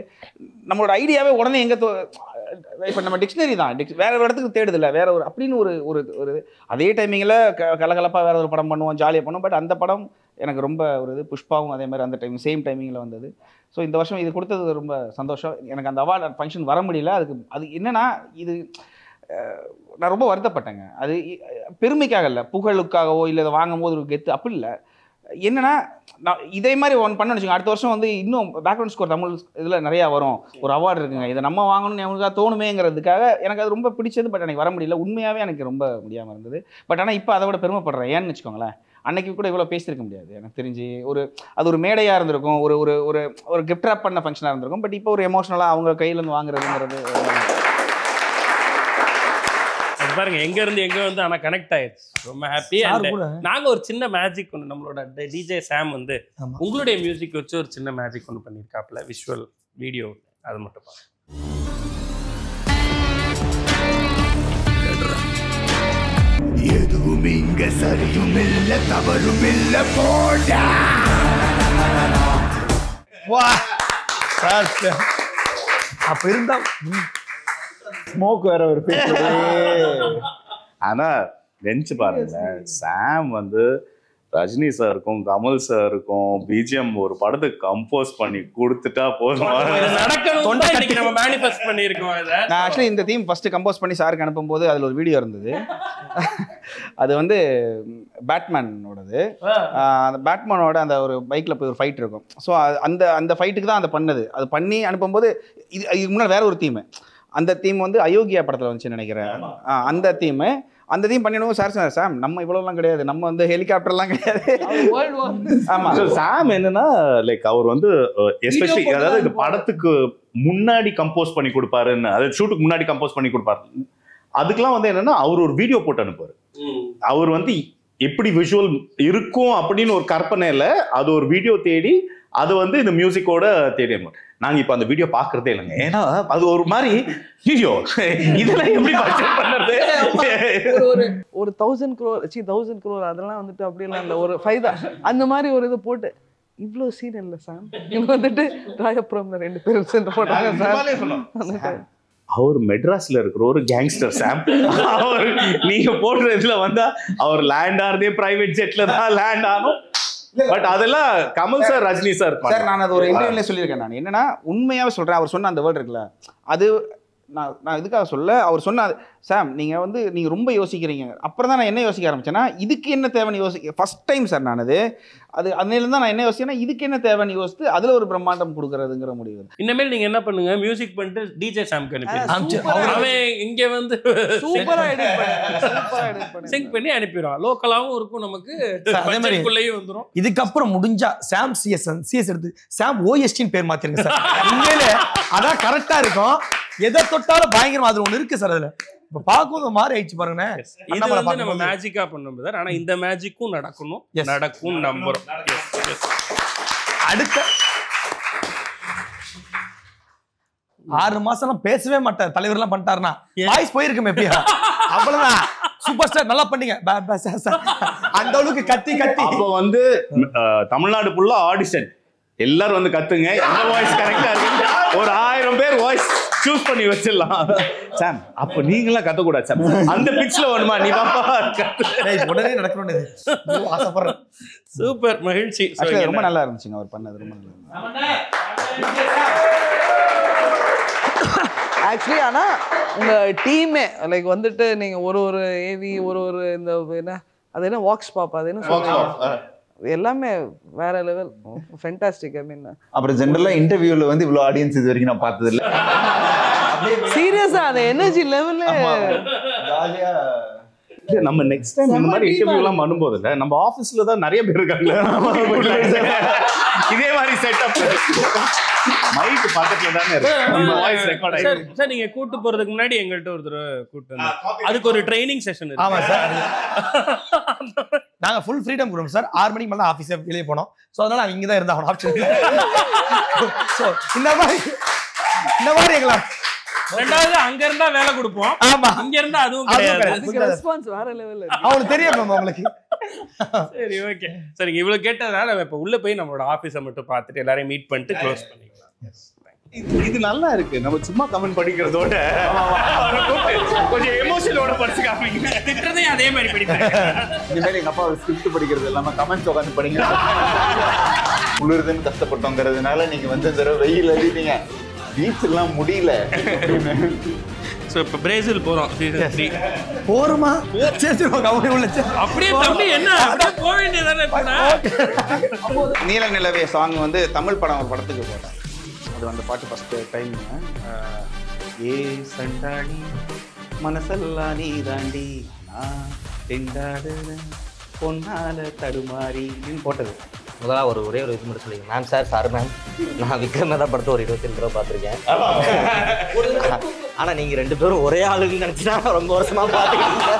நம்மளோட ஐடியாவே உடனே எங்கே இப்போ நம்ம டிக்ஷனரி தான் வேறு ஒரு இடத்துக்கு தேடுதில்ல, வேறு ஒரு அப்படின்னு ஒரு அதே டைமிங்கில் கலகலப்பாக வேறு ஒரு படம் பண்ணுவோம், ஜாலியாக பண்ணுவோம். பட் அந்த படம் எனக்கு ரொம்ப ஒரு புஷ்பாவும் அதே மாதிரி அந்த சேம் டைமிங்கில் வந்தது. ஸோ இந்த வருஷம் இது கொடுத்தது ரொம்ப சந்தோஷம். எனக்கு அந்த அவார்டு ஃபங்க்ஷன் வர முடியல. அது என்னென்னா இது நான் ரொம்ப வருத்தப்பட்டேங்க. அது பெருமைக்காக இல்லை, புகழுக்காகவோ இல்லை இதை வாங்கும் போது ஒரு கெத்து அப்படி இல்லை. என்னென்னா நான் இதே மாதிரி ஒன்று பண்ண வச்சுக்கோங்க, அடுத்த வருஷம் வந்து இன்னும் பேக்ரவுண்ட் ஸ்கோர் தமிழ் இதில் நிறையா வரும், ஒரு அவார்டு இருக்குங்க, இதை நம்ம வாங்கணும்னு எங்களுக்காக தோணுமேங்கிறதுக்காக எனக்கு அது ரொம்ப பிடிச்சது. பட் எனக்கு வர முடியல, உண்மையாகவே எனக்கு ரொம்ப முடியாமல் இருந்தது. பட் ஆனால் இப்போ அதை விட பெருமைப்படுறேன். ஏன்னு வச்சுக்கோங்களேன், அன்னைக்கு கூட இவ்வளோ பேசியிருக்க முடியாது எனக்கு தெரிஞ்சு. அது ஒரு மேடையாக இருந்திருக்கும், ஒரு ஒரு ஒரு கிஃப்ட் ராப் பண்ண ஃபங்க்ஷனாக இருந்திருக்கும். பட் இப்போ ஒரு எமோஷனலாக அவங்க கையிலேருந்து வாங்குறதுங்கிறது பாருங்க எங்க இருந்து எங்க வந்து ஆனா கனெக்ட் ஆயிடுச்சு. ரொம்ப ஹாப்பி. நாங்க ஒரு சின்ன மேஜிக் ஒன்று, நம்மளோட டிஜே சாம் வந்து உங்களுடைய மியூசிக் வச்சு ஒரு சின்ன மேஜிக் ஒன்று பண்ணியிருக்காப்புல, விஷுவல் வீடியோ, அது மட்டும் பாருங்க. எதுவும் இங்க சரியும் இல்ல தவறும் இல்ல போடா. அப்ப இருந்தா ஸ்மோக் வேற ஒரு ஆனா நினைச்சு பாருங்க, சாம் வந்து ரஜினி சாருக்கும் கமல் சாருக்கும் பிஜிஎம் ஒரு படத்துக்கு கம்போஸ் பண்ணி கொடுத்துட்டா போதும். நான் ஆக்சுவலி இந்த தீம் ஃபர்ஸ்ட் கம்போஸ் பண்ணி சாருக்கு அனுப்பும்போது அதில் ஒரு வீடியோ இருந்தது. அது வந்து பேட்மேனோடது. அந்த பேட்மேனோட அந்த ஒரு பைக்கில் போய் ஒரு ஃபைட் இருக்கும். ஸோ அந்த ஃபைட்டுக்கு தான் அதை பண்ணது. அது பண்ணி அனுப்பும்போது இதுக்கு முன்னாடி வேற ஒரு தீமு, அந்த தீம் வந்து அயோக்கியா படத்தில் வந்துச்சுன்னு நினைக்கிறேன். அந்த தீம் பண்ணிடுவோம். சாம் நம்ம இவ்வளோலாம் கிடையாது, நம்ம வந்து ஹெலிகாப்டர்லாம் கிடையாது. ஆமாம், சாம் என்னன்னா லைக் அவர் வந்து எஸ்பெஷலி அதாவது இந்த படத்துக்கு முன்னாடி கம்போஸ் பண்ணி கொடுப்பாருன்னு, அதாவது ஷூட்டுக்கு முன்னாடி கம்போஸ் பண்ணி கொடுப்பாரு. அதுக்கெல்லாம் வந்து என்னன்னா அவர் ஒரு வீடியோ போட்டு அனுப்புவார். அவர் வந்து எப்படி விஷுவல் இருக்கும் அப்படின்னு ஒரு கற்பனையில அது ஒரு வீடியோ தேடி அது வந்து இந்த மியூசிக்கோட தேடி. நாங்க இப்ப அந்த வீடியோ பாக்குறதே இல்லைங்க, ஏன்னா அது ஒரு மாதிரி வீடியோ இதெல்லாம் எப்படி பட்ஜெட் பண்றது. ஒரு 1000 crore அதெல்லாம் வந்துட்டு அப்படியெல்லாம் இல்லை, ஒரு 5 அந்த மாதிரி ஒரு இது போட்டு இவ்வளோ சீன் இல்லை சாம், இவங்க வந்துட்டு ராயபுரம்ல 2 பேரும் சேர்ந்து போட்டாங்க. அவர் மெட்ராஸ்ல இருக்கிற ஒரு கேங்ஸ்டர் சாம். அவர் நீங்க போடுற இதுல வந்தா அவர் லேண்ட் ஆனதே பிரைவேட் ஜெட்ல தான் லேண்ட் ஆகும். பட் அதெல்லாம் Kamal sir Rajini sir sir நான் அது ஒரு இன்டர்வியூல சொல்லியிருக்கேன். நான் என்னன்னா உண்மையாவே சொல்றேன், அவர் சொன்ன அந்த வேர்டு இருக்குல்ல, அது நான் இதுக்காக சொல்ல, அவர் சொன்ன சாம் நீங்கள் ரொம்ப யோசிக்கிறீங்க. அப்புறம் தான் நான் என்ன யோசிக்க ஆரம்பிச்சேன்னா, இதுக்கு என்ன தேவைன்னு ஃபர்ஸ்ட் டைம் சார் நான் அது அதுலேருந்து தான் நான் என்ன யோசிச்சேன்னா, இதுக்கு என்ன தேவைன்னு யோசித்து அதில் ஒரு பிரம்மாண்டம் கொடுக்குறதுங்கிற முடிவு. இனிமேல் நீங்கள் என்ன பண்ணுங்க, மியூசிக் பண்ணிட்டு டிஜே சாம்க்கு அனுப்பிடுங்க. இங்கே வந்து சிங்க் பண்ணி அனுப்பிடுவான். லோக்கலாகவும் இருக்கும், நமக்கு பட்ஜெட்டுக்குள்ளேயும் வந்துடும். இதுக்கப்புறம் முடிஞ்சா சாம் சிஎஸ் எடுத்து சாம் ஓஎஸ்டின்னு பேர் மாத்திருங்க சார். உண்மையிலே அதான் கரெக்டா இருக்கும். எதை தொட்டாலும் பயங்கரமா அது ஒண்ணு இருக்கு சார். அதுல இப்ப பாக்கும் மாறி ஆயிடுச்சு பாருங்க. இது வந்து நம்ம மேஜிக்கா பண்ணோம் சார். ஆனா இந்த மேஜிக்கும் நடக்கும் நம்புறோம். அடுத்த 6 மாசம் பேசவே மாட்டார். தலைவர் எல்லாம் பண்ணிட்டாருன்னா வாய்ஸ் போயிருக்குமே எப்படியா? அவ்வளவுதான். சூப்பர் ஸ்டார் நல்லா பண்ணீங்க. அந்த அளவுக்கு கத்தி அப்போ வந்து தமிழ்நாடு ஃபுல்லா ஆடிஷன், எல்லாரும் வந்து கத்துங்க, எந்த வாய்ஸ் கரெக்டா இருக்கு. ஒரு 1000 பேர் வாய்ஸ் சூஸ் பண்ணி வச்சிடலாம். சாம் அப்ப நீங்களாம் கத்தக்கூடாது சாம், அந்த பிட்ச்ல வேணுமா நீ பாப்பா உடனே நடக்கணும்னு ஆசைப்படுறேன். சூப்பர், மகிழ்ச்சி. ரொம்ப நல்லா இருந்துச்சுங்க அவர் பண்ணது, ரொம்ப நல்லா ஆக்சுவலி. ஆனால் உங்கள் டீமே லைக் வந்துட்டு நீங்கள் ஒரு ஏவி ஒரு இந்த என்ன அது என்ன வாக்ஸ் பாப்பா அது என்ன சொல்லுவாங்க, எல்லாமே வேற லெவல், ஃபென்டாஸ்டிக். ஐ மீன் அப்புறம் ஜெனரலா இன்டர்வியூல வந்து இவ்வளவு ஆடியன்ஸ் இது வரைக்கும் நான் பார்த்தது இல்ல. சீரியஸா அந்த எனர்ஜி லெவல்ல ஜாலியா. நம்ம நெக்ஸ்ட் டைம் இந்த மாதிரி இன்டர்வியூ எல்லாம் பண்ணும்போது இல்ல, நம்ம ஆபீஸ்ல தான் நிறைய பேர் இருக்காங்க, இதே மாதிரி செட்டப் மைக் பக்கத்துல தானே இருக்கு, நம்ம வாய்ஸ் ரெக்கார்ட் ஆயிருக்கு. சார் நீங்க கூட்டு போறதுக்கு முன்னாடி எங்கள்கிட்ட ஒருத்தர் கூட்டு அதுக்கு ஒரு ட்ரைனிங் செஷன் இருக்கு. ஆமா சார், நாங்க ஃபுல் ஃப்ரீடம் கொடுப்போம் சார். 6 மணிக்கு மேல ஆபீஸ் வெளியே போனோம். சோ அதனால இங்க தான் இருந்தா ஆப்ஷன். சோ இந்த மாதிரி எங்களா ரெண்டாவது அங்க இருந்தா வேலை கொடுப்போம். ஆமா, இங்க இருந்தா அதுவும் கிடையாது. ரெஸ்பான்ஸ் வேற லெவல்ல அவங்களுக்கு தெரியும் உங்களுக்கு. சரி, ஓகே. சரிங்க, இவ்வளவு கேட்டதால நம்ம இப்ப உள்ள போய் நம்மளோட ஆபீஸை மட்டும் பார்த்துட்டு எல்லாரையும் மீட் பண்ணிட்டு க்ளோஸ் பண்ணிக்கலாம். இது நல்லா இருக்கு. நம்ம சும்மா கமெண்ட் படிக்கிறதோட கொஞ்சம் எமோஷனோட படிச்சு காமிங்க. திட்டுறதே அதே மாதிரி படிப்பேன். இனிமேல் எங்க அப்பா ஸ்கிரிப்ட் படிக்கிறது இல்லாம கமெண்ட்ஸ் உட்காந்து படிங்க. குளிர்துன்னு கஷ்டப்பட்டோங்கிறதுனால நீங்க வந்து இந்த வெயில் அடிப்பீங்க, பீச் எல்லாம் முடியல. சோ இப்ப பிரேசில் போறோம் சீசன் 3 போறோமா? சரி உள்ள அப்படியே தம்பி என்ன போக வேண்டியதானே. நீல நிலவே சாங் வந்து தமிழ் படம் ஒரு படத்துக்கு போட்டேன். அது அந்த பாட்டு ஃபர்ஸ்ட் டைம் ஏ சண்டாடி மனசெல்லாம் நீ தாண்டி நான் திண்டாடு பொன்னால தடுமாறி போட்டது. முதலாக ஒரே ஒரு இது மட்டும் சொல்லிங்க மேம். சார் மேம், நான் விக்ரமதா படத்தை ஒரு 22 தடவை பார்த்துருக்கேன். ஆனால் நீங்கள் 2 பேரும் ஒரே ஆளுன்னு நினச்சினா ரொம்ப வருஷமாக பார்த்துக்கிட்டீங்க.